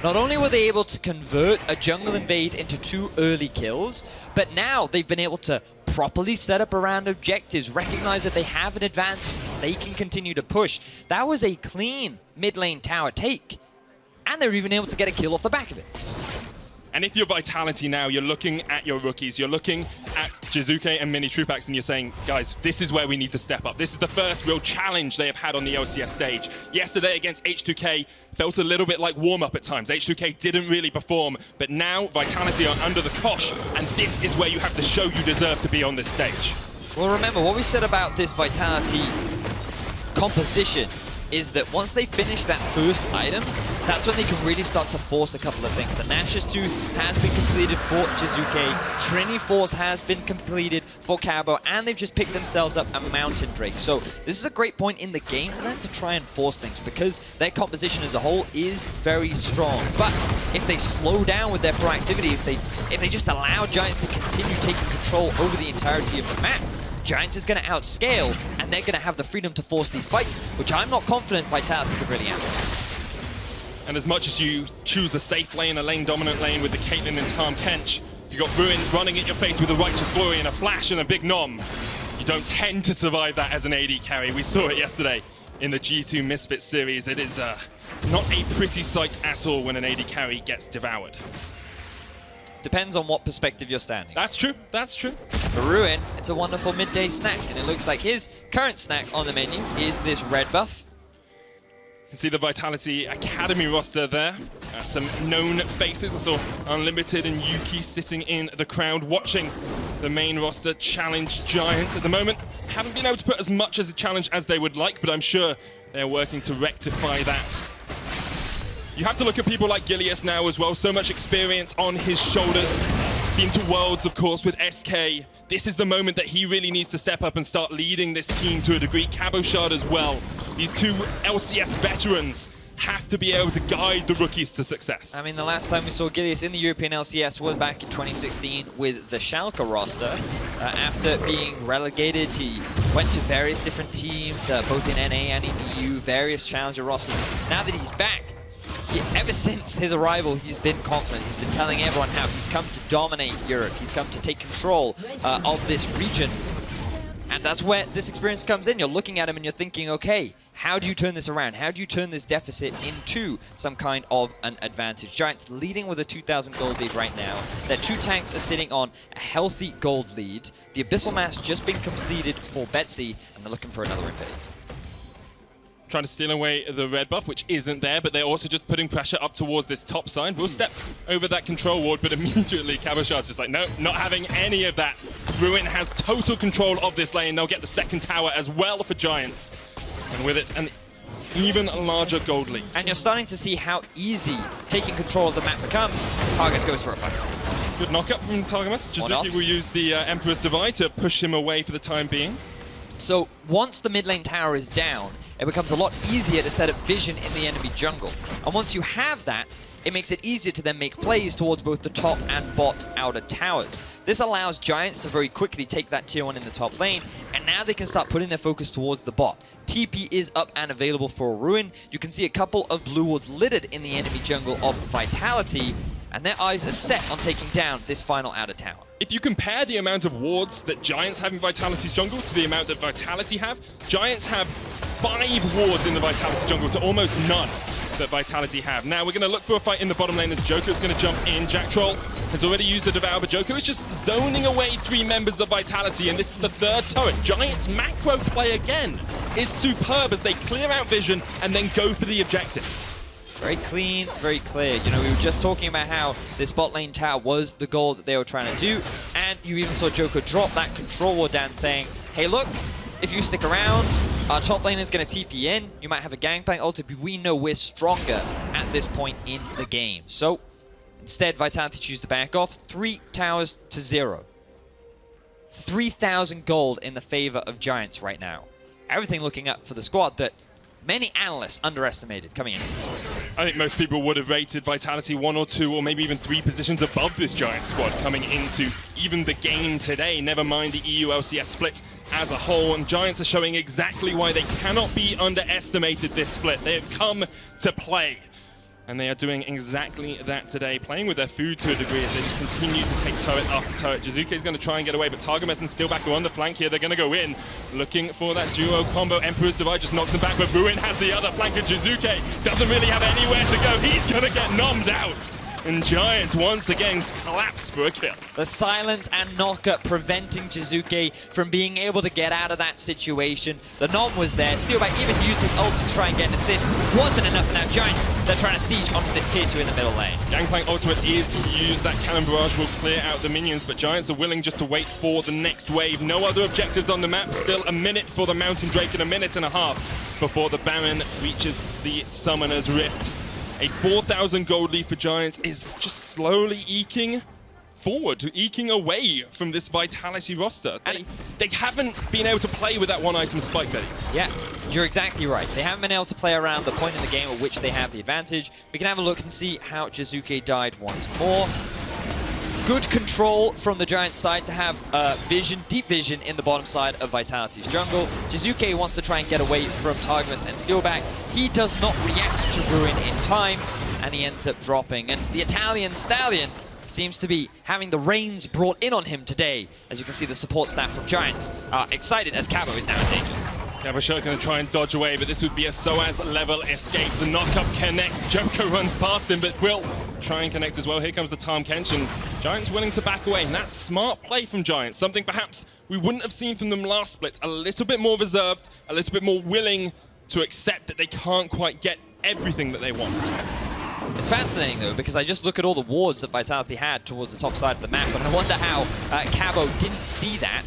Speaker 7: Not only were they able to convert a jungle invade into 2 early kills, but now they've been able to properly set up around objectives, recognize that they have an advantage, they can continue to push. That was a clean mid lane tower take, and they're even able to get a kill off the back of it.
Speaker 11: And if you're Vitality now, you're looking at your rookies, you're looking at Jiizuké and Minitroupax, and you're saying, guys, this is where we need to step up. This is the first real challenge they have had on the LCS stage. Yesterday against H2K felt a little bit like warm-up at times. H2K didn't really perform, but now Vitality are under the cosh, and this is where you have to show you deserve to be on this stage.
Speaker 7: Well, remember, what we said about this Vitality composition is that once they finish that first item, that's when they can really start to force a couple of things. The Nash's 2 has been completed for Jiizuké, Trini Force has been completed for Cabo, and they've just picked themselves up a Mountain Drake. So this is a great point in the game for them to try and force things, because their composition as a whole is very strong. But if they slow down with their proactivity, if they just allow Giants to continue taking control over the entirety of the map, Giants is going to outscale, and they're going to have the freedom to force these fights, which I'm not confident Vitality can really answer.
Speaker 11: And as much as you choose a safe lane, a lane-dominant lane with the Caitlyn and Tahm Kench, you got Ruin running at your face with a Righteous Glory and a Flash and a big Nom. You don't tend to survive that as an AD carry. We saw it yesterday in the G2 Misfits series. It is not a pretty sight at all when an AD carry gets devoured.
Speaker 7: Depends on what perspective you're standing.
Speaker 11: That's true, that's true.
Speaker 7: For Ruin, it's a wonderful midday snack, and it looks like his current snack on the menu is this red buff.
Speaker 11: You can see the Vitality Academy roster there. Some known faces. I saw Unlimited and Yuki sitting in the crowd watching the main roster challenge Giants at the moment. Haven't been able to put as much as a challenge as they would like, but I'm sure they're working to rectify that. You have to look at people like Gilius now as well. So much experience on his shoulders. Been to Worlds, of course, with SK. This is the moment that he really needs to step up and start leading this team to a degree. Cabochard as well. These 2 LCS veterans have to be able to guide the rookies to success.
Speaker 7: I mean, the last time we saw Gilius in the European LCS was back in 2016 with the Schalke roster. After being relegated, he went to various different teams, both in NA and in EU, various challenger rosters. Now that he's back, ever since his arrival, he's been confident. He's been telling everyone how he's come to dominate Europe. He's come to take control of this region. And that's where this experience comes in. You're looking at him and you're thinking, okay, how do you turn this around? How do you turn this deficit into some kind of an advantage? Giants leading with a 2,000 gold lead right now. Their 2 tanks are sitting on a healthy gold lead. The Abyssal Mass just been completed for Betsy, and they're looking for another invade.
Speaker 11: Trying to steal away the red buff, which isn't there, but they're also just putting pressure up towards this top side. We'll step over that control ward, but immediately Cabochard's just like, no, not having any of that. Ruin has total control of this lane. They'll get the second tower as well for Giants. And with it, an even larger gold lead.
Speaker 7: And you're starting to see how easy taking control of the map becomes. Targamas goes for a fight.
Speaker 11: Good knock-up from Targamas. Jiizuké will use the Emperor's Divide to push him away for the time being.
Speaker 7: So once the mid lane tower is down, it becomes a lot easier to set up vision in the enemy jungle. And once you have that, it makes it easier to then make plays towards both the top and bot outer towers. This allows Giants to very quickly take that tier 1 in the top lane, and now they can start putting their focus towards the bot. TP is up and available for Ruin. You can see a couple of blue wards littered in the enemy jungle of Vitality, and their eyes are set on taking down this final outer tower.
Speaker 11: If you compare the amount of wards that Giants have in Vitality's jungle to the amount that Vitality have, Giants have 5 wards in the Vitality jungle to almost none that Vitality have. Now we're going to look for a fight in the bottom lane as Djoko is going to jump in. Jactroll has already used the Devour, but Djoko is just zoning away 3 members of Vitality, and this is the 3rd turret. Giants' macro play again is superb as they clear out vision and then go for the objective.
Speaker 7: Very clean, very clear. You know, we were just talking about how this bot lane tower was the goal that they were trying to do, and you even saw Djoko drop that control ward down saying, hey look, if you stick around, our top lane is going to TP in, you might have a Gangplank ult, but we know we're stronger at this point in the game. So instead, Vitality choose to back off, 3 towers to 0. 3,000 gold in the favor of Giants right now. everything looking up for the squad that many analysts underestimated coming in.
Speaker 11: I think most people would have rated Vitality 1 or 2 or maybe even 3 positions above this Giant squad coming into even the game today, never mind the EU LCS split as a whole. And Giants are showing exactly why they cannot be underestimated this split. They have come to play. And they are doing exactly that today, playing with their food to a degree as they just continue to take turret after turret. Jiizuké is going to try and get away, but Targamas and Steeelback are on the flank here. They're going to go in, looking for that duo combo. Emperor's Divide just knocks them back, but Ruin has the other flank, and Jiizuké doesn't really have anywhere to go. He's going to get nommed out. And Giants once again collapse for a kill.
Speaker 7: The silence and knockup preventing Jiizuké from being able to get out of that situation. The nom was there. Steeelback even used his ult to try and get an assist. Wasn't enough. Now Giants, they're trying to siege onto this tier 2 in the middle lane.
Speaker 11: Gangplank ultimate is used. That cannon barrage will clear out the minions, but Giants are willing just to wait for the next wave. No other objectives on the map. Still a minute for the Mountain Drake and a minute and a half before the Baron reaches the Summoner's Rift. A 4,000 gold lead for Giants is just slowly eking forward, eking away from this Vitality roster. They haven't been able to play with that one-item spike, Vedius.
Speaker 7: Yeah, you're exactly right. They haven't been able to play around the point in the game at which they have the advantage. We can have a look and see how Jiizuké died once more. Good control from the Giants side to have vision, deep vision in the bottom side of Vitality's jungle. Jiizuké wants to try and get away from Targamas and Steeelback. He does not react to Ruin in time, and he ends up dropping. And the Italian Stallion seems to be having the reins brought in on him today. As you can see, the support staff from Giants are excited as Cabo is now in danger.
Speaker 11: Cabochard going to try and dodge away, but this would be a SOAS level escape. The knockup connects. Djoko runs past him, but will try and connect as well. Here comes the Tahm Kench, and Giants willing to back away. And that's smart play from Giants. Something perhaps we wouldn't have seen from them last split. A little bit more reserved, a little bit more willing to accept that they can't quite get everything that they want.
Speaker 7: It's fascinating, though, because I just look at all the wards that Vitality had towards the top side of the map, and I wonder how Cabo didn't see that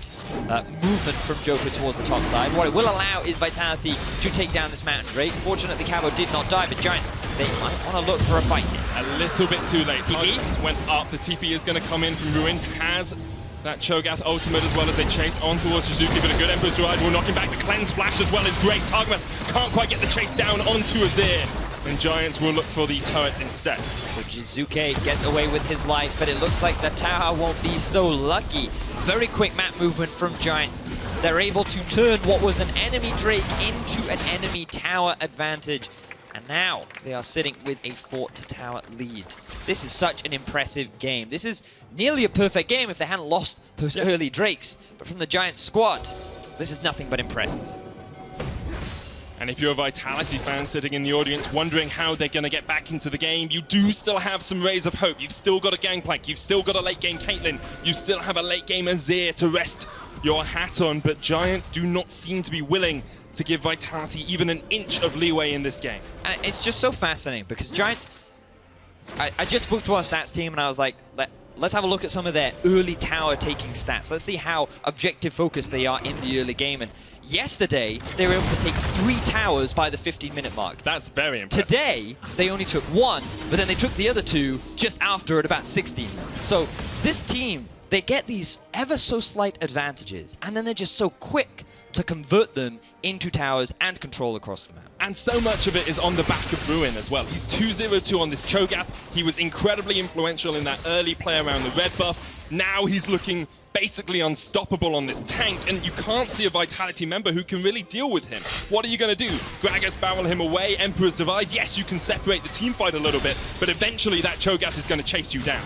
Speaker 7: movement from Djoko towards the top side. What it will allow is Vitality to take down this Mountain Drake. Fortunately, Cabo did not die, but Giants, they might want to look for a fight here.
Speaker 11: A little bit too late.
Speaker 7: TP
Speaker 11: went up. The TP is going to come in from Ruin. Has that Cho'Gath ultimate as well as they chase on towards Jiizuké, but a good Emperor's Ride will knock him back. The Cleanse Flash as well is great. Targamas can't quite get the chase down onto Azir. And Giants will look for the turret instead.
Speaker 7: So Jiizuké gets away with his life, but it looks like the tower won't be so lucky. Very quick map movement from Giants. They're able to turn what was an enemy Drake into an enemy tower advantage. And now they are sitting with a fort to tower lead. This is such an impressive game. This is nearly a perfect game if they hadn't lost those early Drakes. But from the Giants squad, this is nothing but impressive.
Speaker 11: And if you're a Vitality fan sitting in the audience wondering how they're going to get back into the game, you do still have some rays of hope. You've still got a Gangplank, you've still got a late game Caitlyn, you still have a late game Azir to rest your hat on, but Giants do not seem to be willing to give Vitality even an inch of leeway in this game.
Speaker 7: And it's just so fascinating because Giants, I just spoke to our stats team and I was like, let's have a look at some of their early tower taking stats. Let's see how objective focused they are in the early game. And yesterday, they were able to take 3 towers by the 15-minute mark.
Speaker 11: That's very impressive.
Speaker 7: Today, they only took 1, but then they took the other 2 just after at about 16. So this team, they get these ever so slight advantages, and then they're just so quick to convert them into towers and control across the map.
Speaker 11: And so much of it is on the back of Ruin as well. He's 2-0-2 on this Cho'Gath. He was incredibly influential in that early play around the red buff. Now he's looking basically unstoppable on this tank, and you can't see a Vitality member who can really deal with him. What are you going to do? Gragas barrel him away, Emperor's Divide. Yes, you can separate the team fight a little bit, but eventually that Cho'Gath is going to chase you down.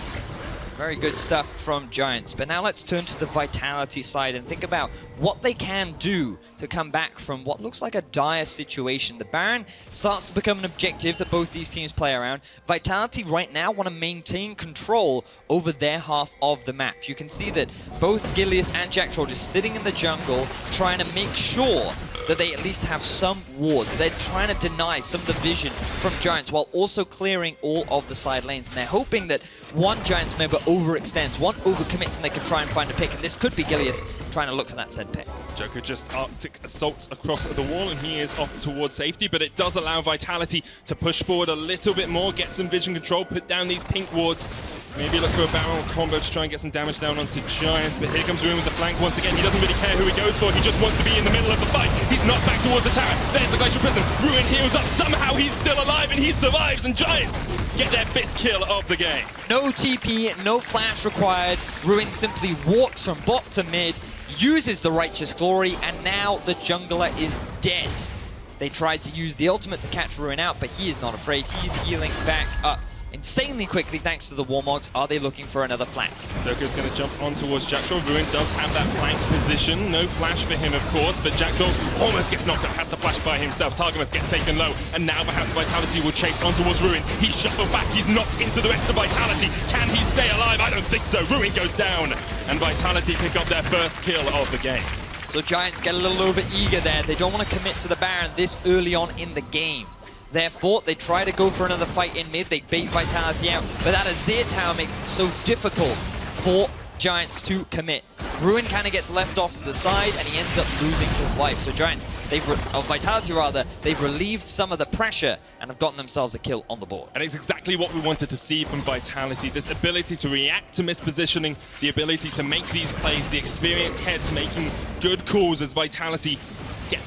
Speaker 7: Very good stuff from Giants. But now let's turn to the Vitality side and think about what they can do to come back from what looks like a dire situation. The Baron starts to become an objective that both these teams play around. Vitality right now want to maintain control over their half of the map. You can see that both Gilius and Jactroll just sitting in the jungle trying to make sure that they at least have some wards. They're trying to deny some of the vision from Giants while also clearing all of the side lanes. And they're hoping that one Giants member overextends, one overcommits, and they can try and find a pick. And this could be Gilius trying to look for that said pick.
Speaker 11: Djoko just Arctic assaults across the wall, and he is off towards safety, but it does allow Vitality to push forward a little bit more, get some vision control, put down these pink wards. Maybe look for a barrel combo to try and get some damage down onto Giants, but here comes Ruin with the flank once again. He doesn't really care who he goes for, he just wants to be in the middle of the fight. He's knocked back towards the tower. There's the Glacial Prison. Ruin heals up. Somehow he's still alive and he survives, and Giants get their 5th kill of the game.
Speaker 7: No TP, no flash required. Ruin simply walks from bot to mid, uses the Righteous Glory, and now the jungler is dead. They tried to use the ultimate to catch Ruin out, but he is not afraid. He's healing back up insanely quickly thanks to the Warmogs. Are they looking for another flank?
Speaker 11: Djoko's going to jump on towards Jactroll. Ruin does have that flank position. No flash for him, of course, but Jactroll almost gets knocked out, has to flash by himself. Targamas gets taken low, and now perhaps Vitality will chase on towards Ruin. He's shuffled back, he's knocked into the rest of Vitality. Can he stay alive? I don't think so. Ruin goes down, and Vitality pick up their 1st kill of the game.
Speaker 7: So Giants get a little over eager there. They don't want to commit to the Baron this early on in the game. Therefore, they try to go for another fight in mid. They bait Vitality out, but that Azir tower makes it so difficult for Giants to commit. Ruin kind of gets left off to the side, and he ends up losing his life. So Giants, Vitality rather, they've relieved some of the pressure and have gotten themselves a kill on the board.
Speaker 11: And it's exactly what we wanted to see from Vitality. This ability to react to mispositioning, the ability to make these plays, the experienced heads making good calls as Vitality get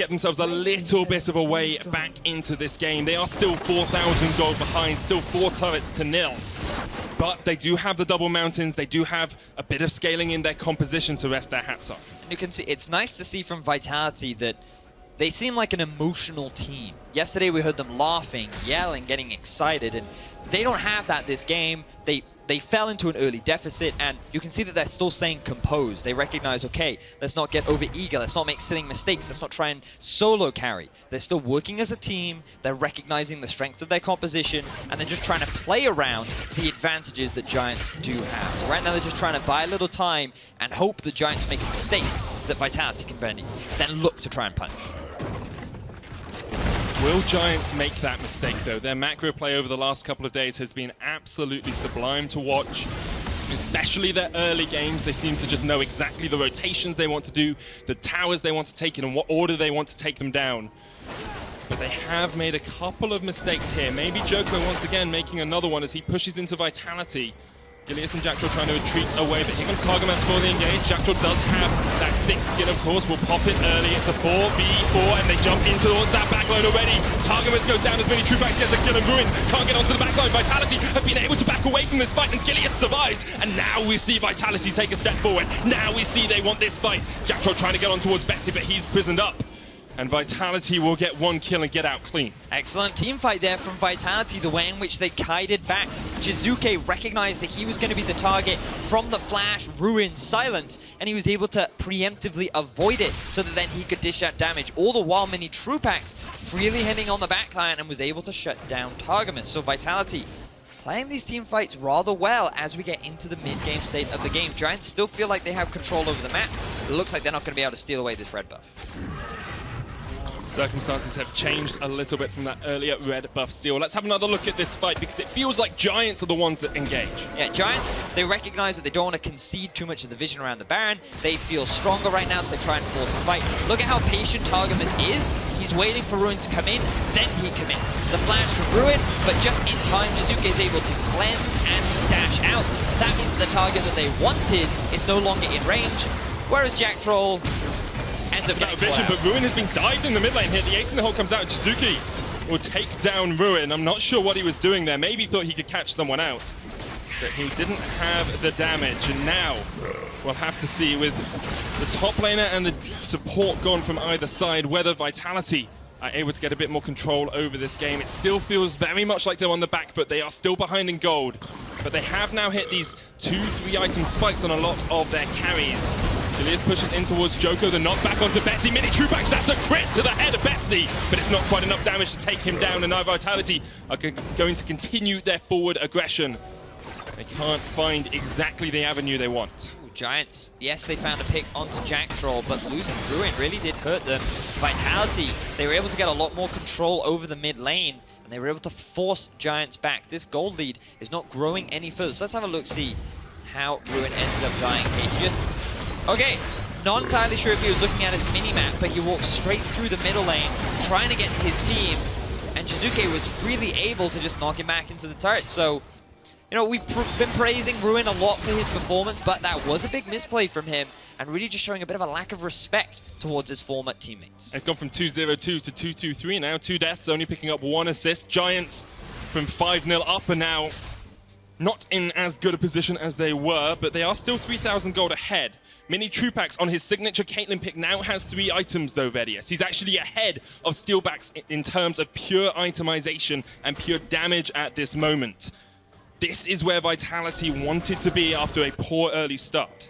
Speaker 11: themselves a little bit of a way back into this game. They are still 4,000 gold behind, still 4 turrets to 0. But they do have the double mountains, they do have a bit of scaling in their composition to rest their hats on.
Speaker 7: And you can see, it's nice to see from Vitality that they seem like an emotional team. Yesterday we heard them laughing, yelling, getting excited, and they don't have that this game. They fell into an early deficit, and you can see that they're still staying composed. They recognize, okay, let's not get over eager, let's not make silly mistakes, let's not try and solo carry. They're still working as a team, they're recognizing the strengths of their composition, and they're just trying to play around the advantages that Giants do have. So right now they're just trying to buy a little time and hope that Giants make a mistake that Vitality can then look to try and punish.
Speaker 11: Will Giants make that mistake, though? Their macro play over the last couple of days has been absolutely sublime to watch, especially their early games. They seem to just know exactly the rotations they want to do, the towers they want to take in, and what order they want to take them down. But they have made a couple of mistakes here. Maybe Djoko once again making another one as he pushes into Vitality. Gilius and Jactroll trying to retreat away, but here comes Targamas for the engage. Jactroll does have that thick skin, of course. Will pop it early. It's a 4v4, and they jump into that backline already. Targamas goes down as Minitroupax gets a kill, and Ruin can't get onto the backline. Vitality have been able to back away from this fight, and Gilius survives. And now we see Vitality take a step forward. Now we see they want this fight. Jactroll trying to get on towards Betsy, but he's prisoned up. And Vitality will get 1 kill and get out clean.
Speaker 7: Excellent team fight there from Vitality, the way in which they kited back. Jiizuké recognized that he was going to be the target from the flash, Ruin, silence, and he was able to preemptively avoid it so that then he could dish out damage. All the while Minitroupax freely hitting on the backline and was able to shut down Targamas. So Vitality playing these team fights rather well as we get into the mid-game state of the game. Giants still feel like they have control over the map. It looks like they're not going to be able to steal away this red buff.
Speaker 11: Circumstances have changed a little bit from that earlier red buff steal. Let's have another look at this fight because it feels like Giants are the ones that engage.
Speaker 7: Yeah, Giants, they recognize that they don't want to concede too much of the vision around the Baron. They feel stronger right now, so they try and force a fight. Look at how patient Targamas is. He's waiting for Ruin to come in, then he commits. The flash from Ruin, but just in time, Jiizuké is able to cleanse and dash out. That means that the target that they wanted is no longer in range, whereas Jactroll ends up getting
Speaker 11: vision, but Ruin has been dived in the mid lane here. The ace in the hole comes out, and Jiizuké will take down Ruin. I'm not sure what he was doing there. Maybe thought he could catch someone out, but he didn't have the damage. And now we'll have to see, with the top laner and the support gone from either side, whether Vitality are able to get a bit more control over this game. It still feels very much like they're on the back foot. They are still behind in gold, but they have now hit these 2-3 item spikes on a lot of their carries. Gilius pushes in towards Djoko, the knockback onto Betsy. Minitroupax, that's a crit to the head of Betsy, but it's not quite enough damage to take him down, and now Vitality are going to continue their forward aggression. They can't find exactly the avenue they want.
Speaker 7: Giants, yes, they found a pick onto Jactroll, but losing Ruin really did hurt them. Vitality, they were able to get a lot more control over the mid lane, and they were able to force Giants back. This gold lead is not growing any further, so let's have a look, see how Ruin ends up dying here. He just... Okay, not entirely sure if he was looking at his mini-map, but he walked straight through the middle lane, trying to get to his team, and Jiizuké was freely able to just knock him back into the turret. So You know, we've been praising Ruin a lot for his performance, but that was a big misplay from him, and really just showing a bit of a lack of respect towards his former teammates.
Speaker 11: It's gone from 2-0-2 to 2-2-3 now. 2 deaths, only picking up 1 assist. Giants from 5-0 up and now not in as good a position as they were, but they are still 3,000 gold ahead. Minitroupax on his signature Caitlyn pick now has 3 items though, Vedius. He's actually ahead of Steeelback in terms of pure itemization and pure damage at this moment. This is where Vitality wanted to be after a poor early start.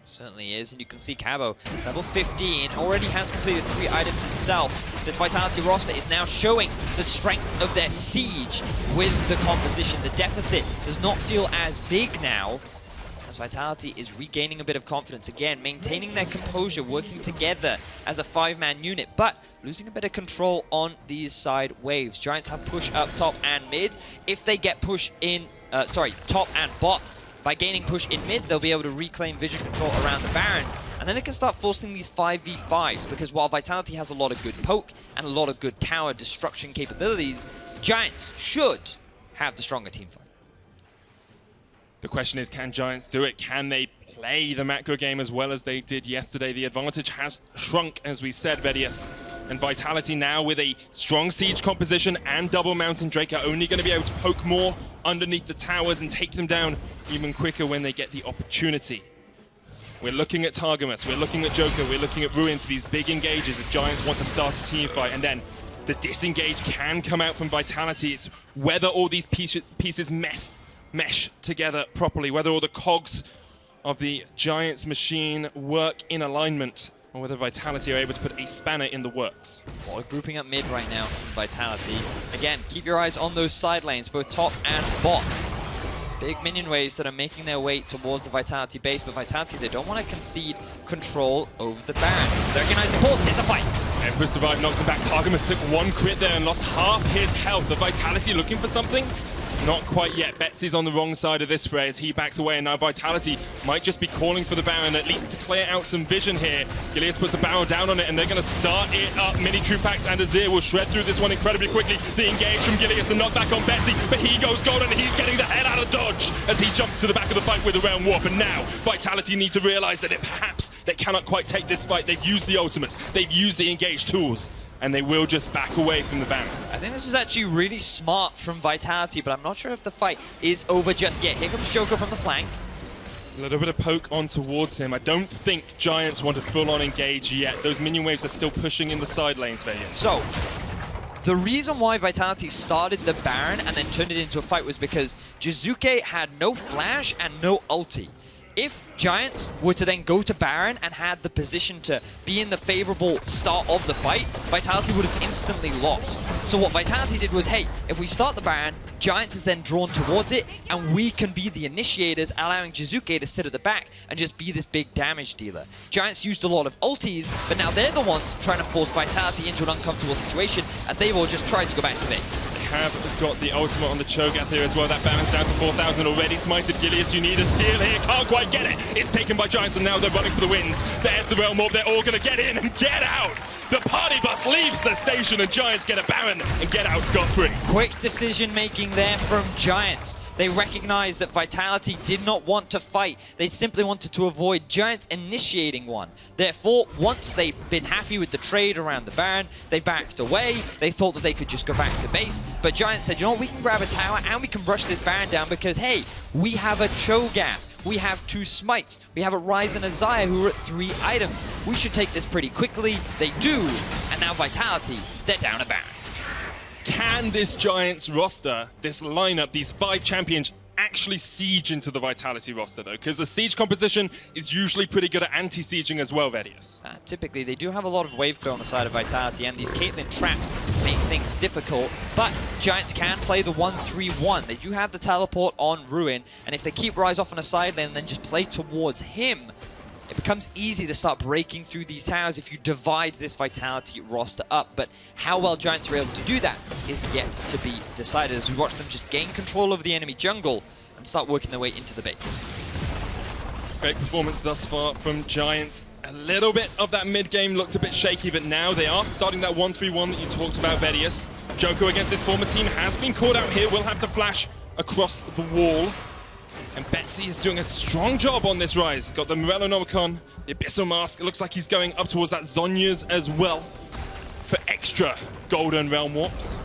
Speaker 7: Certainly is, and you can see Cabo, level 15, already has completed 3 items himself. This Vitality roster is now showing the strength of their siege with the composition. The deficit does not feel as big now, as Vitality is regaining a bit of confidence. Again, maintaining their composure, working together as a 5-man unit, but losing a bit of control on these side waves. Giants have push up top and mid. If they get push in, top and bot, by gaining push in mid, they'll be able to reclaim vision control around the Baron, and then they can start forcing these 5v5s, because while Vitality has a lot of good poke and a lot of good tower destruction capabilities, Giants should have the stronger team fight.
Speaker 11: The question is, can Giants do it? Can they play the macro game as well as they did yesterday? The advantage has shrunk, as we said, Vedius. And Vitality now with a strong siege composition and double Mountain Drake are only going to be able to poke more underneath the towers and take them down even quicker when they get the opportunity. We're looking at Targamas, we're looking at Djoko, we're looking at Ruin for these big engages. The Giants want to start a team fight, and then the disengage can come out from Vitality. It's whether all these pieces mesh together properly, whether all the cogs of the Giants machine work in alignment, or whether Vitality are able to put a spanner in the works.
Speaker 7: Well, grouping up mid right now from Vitality. Again, keep your eyes on those side lanes, both top and bot. Big minion waves that are making their way towards the Vitality base, but Vitality, they don't want to concede control over the Baron. They recognize supports, it's a fight.
Speaker 11: Emperor's Revive knocks him back. Targamas took 1 crit there and lost half his health. The Vitality looking for something? Not quite yet. Betsy's on the wrong side of this fray as he backs away, and now Vitality might just be calling for the Baron, at least to clear out some vision here. Gilius puts a barrel down on it, and they're going to start it up. Minitroupax and Azir will shred through this one incredibly quickly. The engage from Gilius, the knockback on Betsy, but he goes golden, and he's getting the head out of dodge as he jumps to the back of the fight with the Realm Warp. And now Vitality need to realize that perhaps they cannot quite take this fight. They've used the ultimates, they've used the engage tools, and they will just back away from the Baron.
Speaker 7: I think this was actually really smart from Vitality, but I'm not sure if the fight is over just yet. Here comes Djoko from the flank.
Speaker 11: A little bit of poke on towards him. I don't think Giants want to full-on engage yet. Those minion waves are still pushing in the side lanes, Vedius.
Speaker 7: So, the reason why Vitality started the Baron and then turned it into a fight was because Jiizuké had no flash and no ulti. If Giants were to then go to Baron and had the position to be in the favorable start of the fight, Vitality would have instantly lost. So what Vitality did was, hey, if we start the Baron, Giants is then drawn towards it, and we can be the initiators, allowing Jiizuké to sit at the back and just be this big damage dealer. Giants used a lot of ultis, but now they're the ones trying to force Vitality into an uncomfortable situation, as they've all just tried to go back to base.
Speaker 11: Have got the ultimate on the Cho'Gath here as well. That Baron's down to 4,000 already. Smited Gilius, you need a steal here. Can't quite get it. It's taken by Giants, and now they're running for the wins. There's the Realm Orb. They're all going to get in and get out. The party bus leaves the station, and Giants get a Baron and get out scot-free.
Speaker 7: Quick decision-making there from Giants. They recognized that Vitality did not want to fight. They simply wanted to avoid Giants initiating one. Therefore, once they've been happy with the trade around the Baron, they backed away. They thought that they could just go back to base. But Giants said, you know what, we can grab a tower and we can brush this Baron down because, hey, we have a Cho'Gath. We have 2 smites. We have a Ryze and a Xayah who are at 3 items. We should take this pretty quickly. They do. And now Vitality, they're down a Baron.
Speaker 11: Can this Giants roster, this lineup, these 5 champions, actually siege into the Vitality roster, though? Because the siege composition is usually pretty good at anti-sieging as well, Vedius.
Speaker 7: Typically, they do have a lot of wave clear on the side of Vitality, and these Caitlyn traps make things difficult, but Giants can play the 1-3-1. They do have the teleport on Ruin, and if they keep Ryze off on a side lane and then just play towards him, it becomes easy to start breaking through these towers if you divide this Vitality roster up. But how well Giants are able to do that is yet to be decided as we watch them just gain control of the enemy jungle and start working their way into the base.
Speaker 11: Great performance thus far from Giants. A little bit of that mid-game looked a bit shaky, but now they are starting that 1-3-1 that you talked about, Vedius. Djoko against his former team has been caught out here, will have to flash across the wall. And Betsy is doing a strong job on this Ryze. Got the Morellonomicon, the Abyssal Mask. It looks like he's going up towards that Zhonya's as well for extra golden realm warps.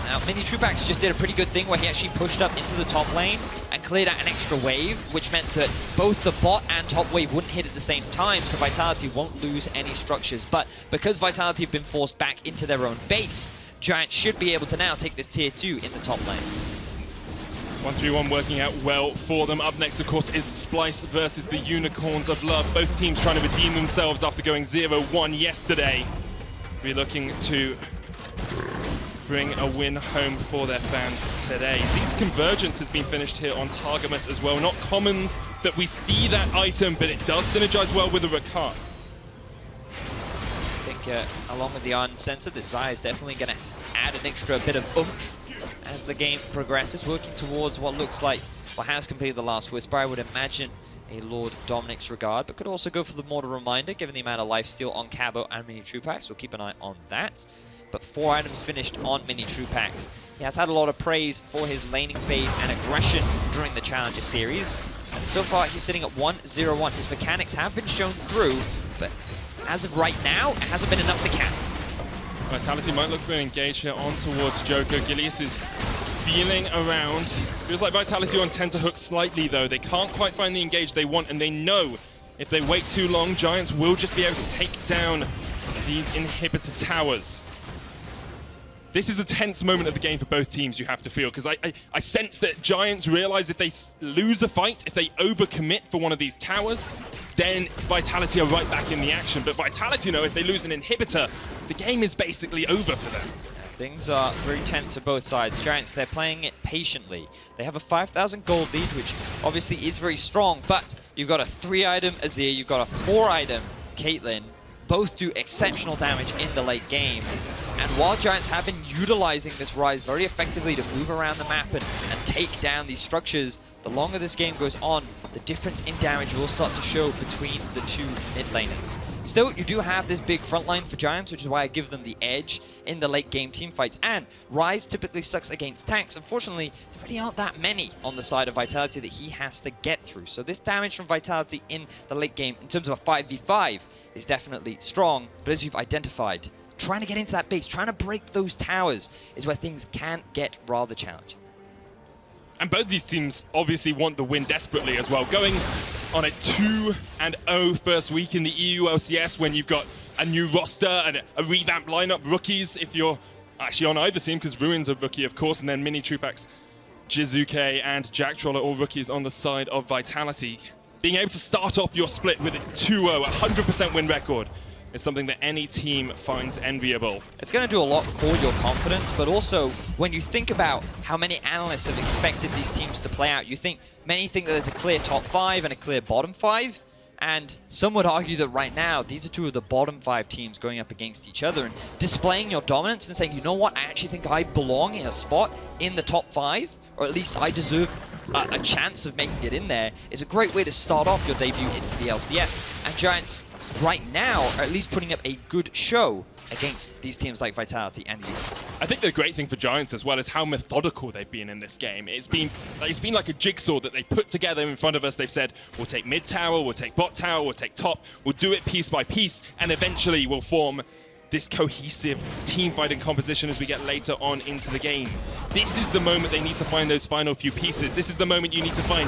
Speaker 7: Now, Minitroupax just did a pretty good thing where he actually pushed up into the top lane and cleared out an extra wave, which meant that both the bot and top wave wouldn't hit at the same time, so Vitality won't lose any structures. But because Vitality have been forced back into their own base, Giants should be able to now take this tier 2 in the top lane.
Speaker 11: 1-3-1 working out well for them. Up next, of course, is Splice versus the Unicorns of Love. Both teams trying to redeem themselves after going 0-1 yesterday. We're looking to bring a win home for their fans today. Zeke's Convergence has been finished here on Targamas as well. Not common that we see that item, but it does synergize well with the Rakan.
Speaker 7: I think along with the Uncensored, this Xayah is definitely going to add an extra bit of oomph as the game progresses, working towards what looks like, well, has completed the last Whisper. I would imagine a Lord Dominic's Regard, but could also go for the Mortal Reminder, given the amount of lifesteal on Cabo and Minitroupax, so we'll keep an eye on that. But 4 items finished on Minitroupax. He has had a lot of praise for his laning phase and aggression during the Challenger Series, and so far he's sitting at 1-0-1. His mechanics have been shown through, but as of right now, it hasn't been enough to cap.
Speaker 11: Vitality might look for an engage here on towards Djoko. Gilius is feeling around. Feels like Vitality on tend to hook slightly though. They can't quite find the engage they want, and they know if they wait too long, Giants will just be able to take down these inhibitor towers. This is a tense moment of the game for both teams, you have to feel, because I sense that Giants realize if they lose a fight, if they overcommit for one of these towers, then Vitality are right back in the action. But Vitality know if they lose an inhibitor, the game is basically over for them.
Speaker 7: Things are very tense for both sides. Giants, they're playing it patiently. They have a 5,000 gold lead, which obviously is very strong, but you've got a 3-item Azir, you've got a 4-item Caitlyn. Both do exceptional damage in the late game. And while Giants have been utilizing this Ryze very effectively to move around the map and take down these structures, the longer this game goes on, the difference in damage will start to show between the two mid laners. Still, you do have this big front line for Giants, which is why I give them the edge in the late game team fights. And Ryze typically sucks against tanks. Unfortunately, there really aren't that many on the side of Vitality that he has to get through. So this damage from Vitality in the late game, in terms of a 5v5, is definitely strong. But as you've identified, trying to get into that base, trying to break those towers is where things can get rather challenging.
Speaker 11: And both these teams obviously want the win desperately as well. Going on a 2-0 first week in the EU LCS when you've got a new roster and a revamped lineup, rookies if you're actually on either team, because Ruin's a rookie, of course, and then Minitroupax, Jiizuké, and Jactroll are all rookies on the side of Vitality. Being able to start off your split with a 2-0, 100% win record, is something that any team finds enviable.
Speaker 7: It's going to do a lot for your confidence, but also when you think about how many analysts have expected these teams to play out, many think that there's a clear top 5 and a clear bottom 5, and some would argue that right now these are 2 of the bottom 5 teams going up against each other and displaying your dominance and saying, you know what, I actually think I belong in a spot in the top 5, or at least I deserve a chance of making it in there, is a great way to start off your debut into the LCS. And Giants right now are at least putting up a good show against these teams like Vitality and Unicorns.
Speaker 11: I think the great thing for Giants as well is how methodical they've been in this game. It's been like a jigsaw that they put together in front of us. They've said, we'll take mid tower, we'll take bot tower, we'll take top, we'll do it piece by piece, and eventually we'll form this cohesive team fighting composition as we get later on into the game. This is the moment they need to find those final few pieces. This is the moment you need to find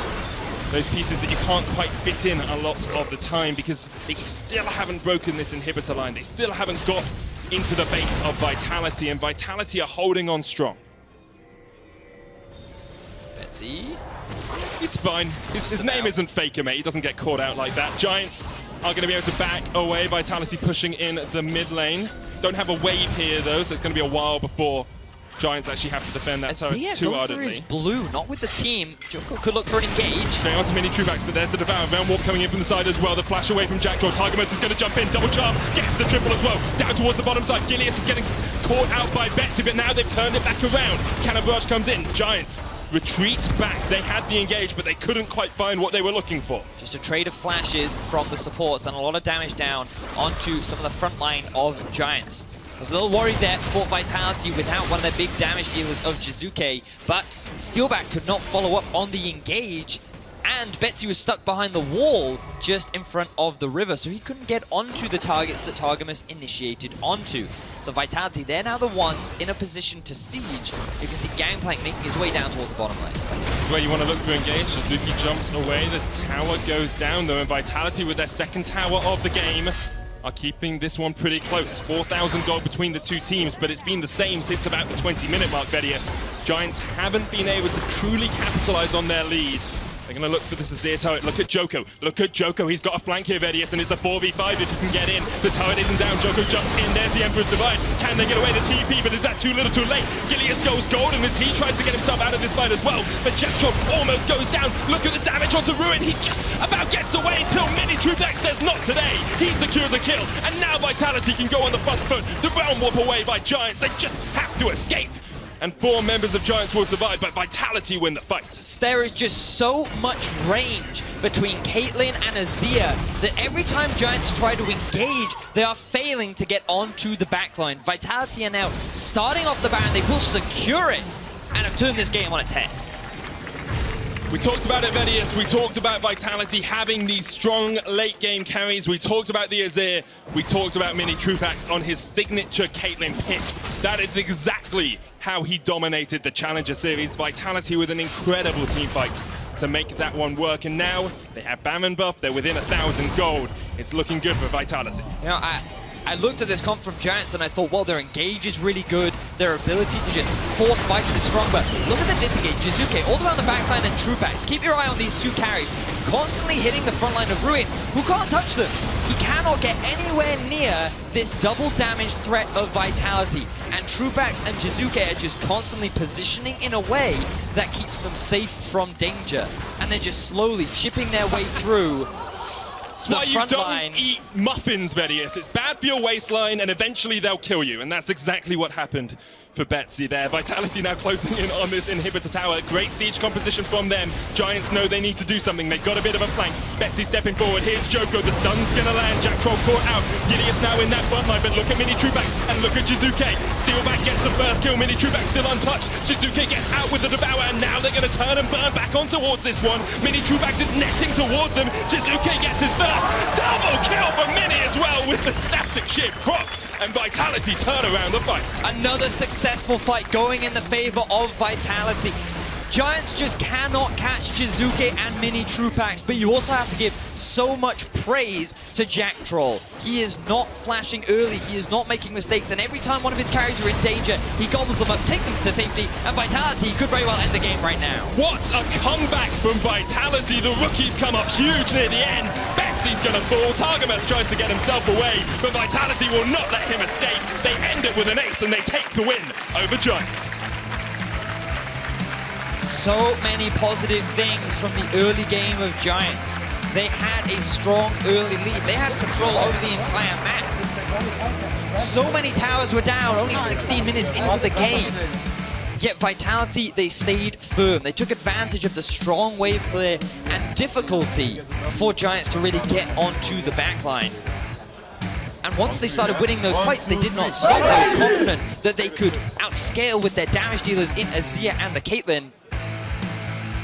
Speaker 11: those pieces that you can't quite fit in a lot of the time, because they still haven't broken this inhibitor line. They still haven't got into the base of Vitality, and Vitality are holding on strong.
Speaker 7: Betsy.
Speaker 11: It's fine. His name isn't Faker, mate. He doesn't get caught out like that. Giants are going to be able to back away. Vitality pushing in the mid lane. Don't have a wave here, though, so it's going to be a while before Giants actually have to defend that turret too ardently.
Speaker 7: Azir blue, not with the team. Djoko could look for an engage.
Speaker 11: Going on to Minitroupax, but there's the Devour. Round walk coming in from the side as well. The flash away from Jactroll. Targamas is going to jump in. Double charm. Gets the triple as well. Down towards the bottom side. Gilius is getting caught out by Betsy, but now they've turned it back around. Cabochard comes in. Giants retreat back. They had the engage, but they couldn't quite find what they were looking for.
Speaker 7: Just a trade of flashes from the supports and a lot of damage down onto some of the front line of Giants. was a little worried there for Vitality without one of their big damage dealers of Jiizuké, but Steeelback could not follow up on the engage, and Betsy was stuck behind the wall just in front of the river, so he couldn't get onto the targets that Targamas initiated onto. So Vitality, they're now the ones in a position to siege. You can see Gangplank making his way down towards the bottom lane.
Speaker 11: This is where you want to look to engage. Jiizuké jumps away, the tower goes down though, and Vitality with their second tower of the game are keeping this one pretty close. 4,000 gold between the two teams, but it's been the same since about the 20-minute mark, Vedius. Giants haven't been able to truly capitalize on their lead. They're going to look for this Azir turret. Look at Djoko. Look at Djoko. He's got a flank here, Vedius, and it's a 4v5 if he can get in. The turret isn't down. Djoko jumps in. There's the Emperor's Divide. Can they get away the TP? But is that too little too late? Gilius goes golden as he tries to get himself out of this fight as well. But Jactroll almost goes down. Look at the damage onto Ruin. He just about gets away until Minitroupax says not today. He secures a kill. And now Vitality can go on the front foot. The realm warp away by Giants. They just have to escape. And 4 members of Giants will survive, but Vitality win the fight.
Speaker 7: There is just so much range between Caitlyn and Azir that every time Giants try to engage, they are failing to get onto the backline. Vitality are now starting off the Baron. They will secure it and have turned this game on its head.
Speaker 11: We talked about it, Vedius. We talked about Vitality having these strong late game carries. We talked about the Azir. We talked about Minitroupax on his signature Caitlyn pick. That is exactly how he dominated the Challenger Series. Vitality with an incredible team fight to make that one work. And now they have Baron buff. They're within 1,000 gold. It's looking good for Vitality.
Speaker 7: You know, I looked at this comp from Giants and I thought, well, their engage is really good. Their ability to just force fights is strong, but look at the disengage. Jiizuké all around the backline and Troupax. Keep your eye on these two carries. Constantly hitting the front line of Ruin, who can't touch them. He cannot get anywhere near this double damage threat of Vitality. And Troupax and Jiizuké are just constantly positioning in a way that keeps them safe from danger. And they're just slowly chipping their way through.
Speaker 11: That's why you don't eat muffins, Vedius. It's bad for your waistline, and eventually they'll kill you. And that's exactly what happened for Betsy there. Vitality now closing in on this inhibitor tower. Great siege composition from them. Giants know they need to do something. They've got a bit of a flank. Betsy stepping forward. Here's Djoko. The stun's gonna land. Jactroll caught out. Gilius now in that front line, but look at Minitroupax and look at Jiizuké. Steeelback gets the first kill. Minitroupax still untouched. Jiizuké gets out with the Devour, and now they're gonna turn and burn back on towards this one. Minitroupax is netting towards them. Jiizuké gets his first. Double kill for Mini as well with the static ship proc. And Vitality turn around the fight.
Speaker 7: Another successful fight going in the favor of Vitality. Giants just cannot catch Jiizuké and Minitroupax, but you also have to give so much praise to Jactroll. He is not flashing early, he is not making mistakes, and every time one of his carries are in danger, he gobbles them up, takes them to safety, and Vitality could very well end the game right now.
Speaker 11: What a comeback from Vitality. The rookies come up huge near the end. Betsy's gonna fall. Targamas tries to get himself away, but Vitality will not let him escape. They end it with an ace, and they take the win over Giants.
Speaker 7: So many positive things from the early game of Giants. They had a strong early lead. They had control over the entire map. So many towers were down, only 16 minutes into the game. Yet Vitality, they stayed firm. They took advantage of the strong wave clear and difficulty for Giants to really get onto the backline. And once they started winning those fights, they did not stop. They were confident that they could outscale with their damage dealers in Azir and the Caitlyn.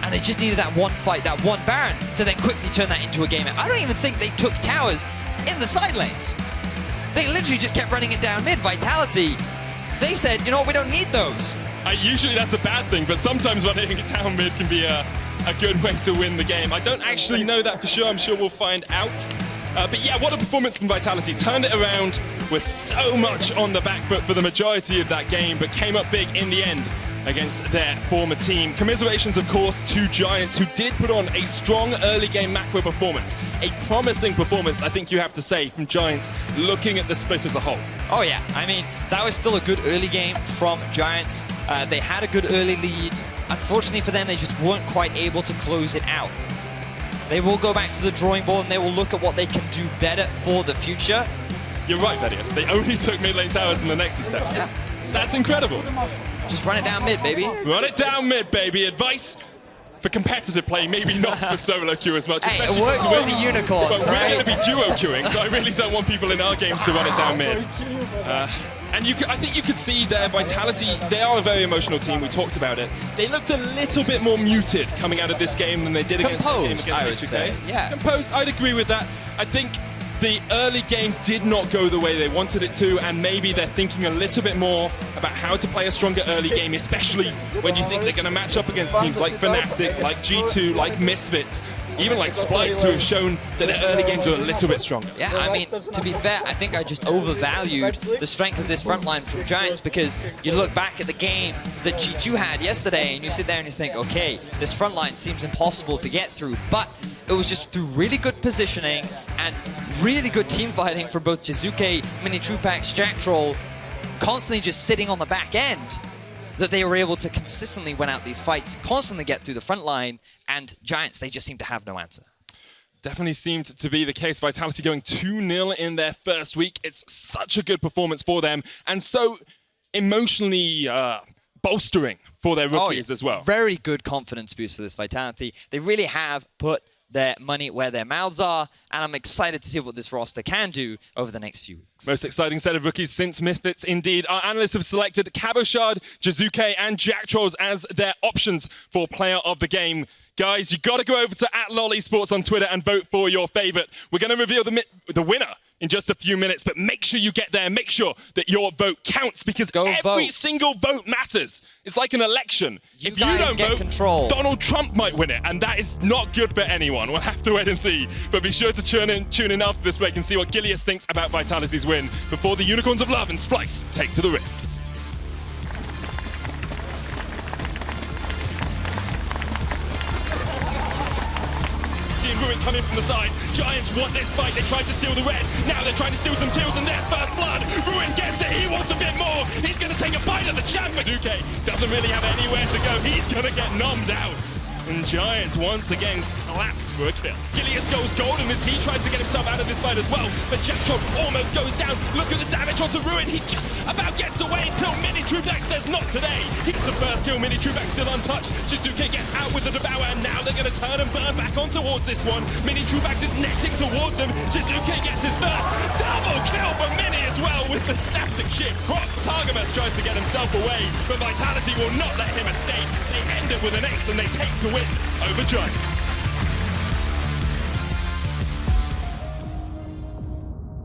Speaker 7: And they just needed that one fight, that one Baron, to then quickly turn that into a game. I don't even think they took towers in the side lanes. They literally just kept running it down mid. Vitality, they said, you know what, we don't need those.
Speaker 11: Usually that's a bad thing, but sometimes running it down mid can be a good way to win the game. I don't actually know that for sure. I'm sure we'll find out. But yeah, what a performance from Vitality. Turned it around with so much on the back foot for the majority of that game, but came up big in the end against their former team. Commiserations, of course, to Giants, who did put on a strong early game macro performance. A promising performance, I think you have to say, from Giants, looking at the split as a whole.
Speaker 7: Oh yeah, I mean, that was still a good early game from Giants. They had a good early lead. Unfortunately for them, they just weren't quite able to close it out. They will go back to the drawing board and they will look at what they can do better for the future.
Speaker 11: You're right, Vedius. They only took mid lane towers in the Nexus towers. Yeah. That's incredible.
Speaker 7: Just run it down mid, baby.
Speaker 11: Run it down mid, baby. Advice for competitive play, maybe not for solo queue as much.
Speaker 7: Hey,
Speaker 11: especially
Speaker 7: it works
Speaker 11: since
Speaker 7: for the unicorns,
Speaker 11: But
Speaker 7: right?
Speaker 11: we're going to be duo queuing, so I really don't want people in our games to run it down mid. And I think you could see their Vitality, they are a very emotional team, we talked about it. They looked a little bit more muted coming out of this game than they did against the game against
Speaker 7: I would
Speaker 11: Sjokz.
Speaker 7: say. Yeah.
Speaker 11: Composed, I'd agree with that. I think the early game did not go the way they wanted it to, and maybe they're thinking a little bit more about how to play a stronger early game, especially when you think they're going to match up against teams like Fnatic, like G2, like Misfits, even like Splice, who have shown that their early games are a little bit stronger.
Speaker 7: Yeah, I mean, to be fair, I think I just overvalued the strength of this front line from Giants, because you look back at the game that G2 had yesterday and you sit there and you think, okay, this front line seems impossible to get through, but it was just through really good positioning and really good team fighting from both Jiizuké, Minitroupax, Jactroll, constantly just sitting on the back end, that they were able to consistently win out these fights, constantly get through the front line, and Giants, they just seem to have no answer.
Speaker 11: Definitely seemed to be the case. Vitality going 2-0 in their first week. It's such a good performance for them, and so emotionally bolstering for their rookies as well.
Speaker 7: Very good confidence boost for this Vitality. They really have put their money where their mouths are, and I'm excited to see what this roster can do over the next few weeks.
Speaker 11: Most exciting set of rookies since Misfits, indeed. Our analysts have selected Cabochard, Jiizuké, and Jactroll as their options for player of the game. Guys, you got to go over to @LolEsports on Twitter and vote for your favorite. We're going to reveal the winner in just a few minutes, but make sure you get there. Make sure that your vote counts, because every single vote matters. It's like an election. If you don't vote, Donald Trump might win it, and that is not good for anyone. We'll have to wait and see. But be sure to tune in after this break and see what Gilius thinks about Vitality's win before the Unicorns of Love and Splice take to the Rift. Ruin coming from the side. Giants want this fight. They tried to steal the red. Now they're trying to steal some kills, and there's first blood. Ruin gets it. He wants a bit more. He's going to take a bite of the champ. Sjokz doesn't really have anywhere to go. He's going to get nommed out. And Giants once again collapse for a kill. Gilius goes golden as he tries to get himself out of this fight as well. But Jactroll almost goes down. Look at the damage onto Ruin. He just about gets away until Minitroupax says not today. He gets the first kill. Minitroupax still untouched. Jiizuké gets out with the Devour, and now they're going to turn and burn back on towards this one. Minitroupax is netting towards them. Jiizuké gets his first double kill for Mini as well with the static ship. Targamas tries to get himself away, but Vitality will not let him escape. They end it with an ace and they take the win over Giants.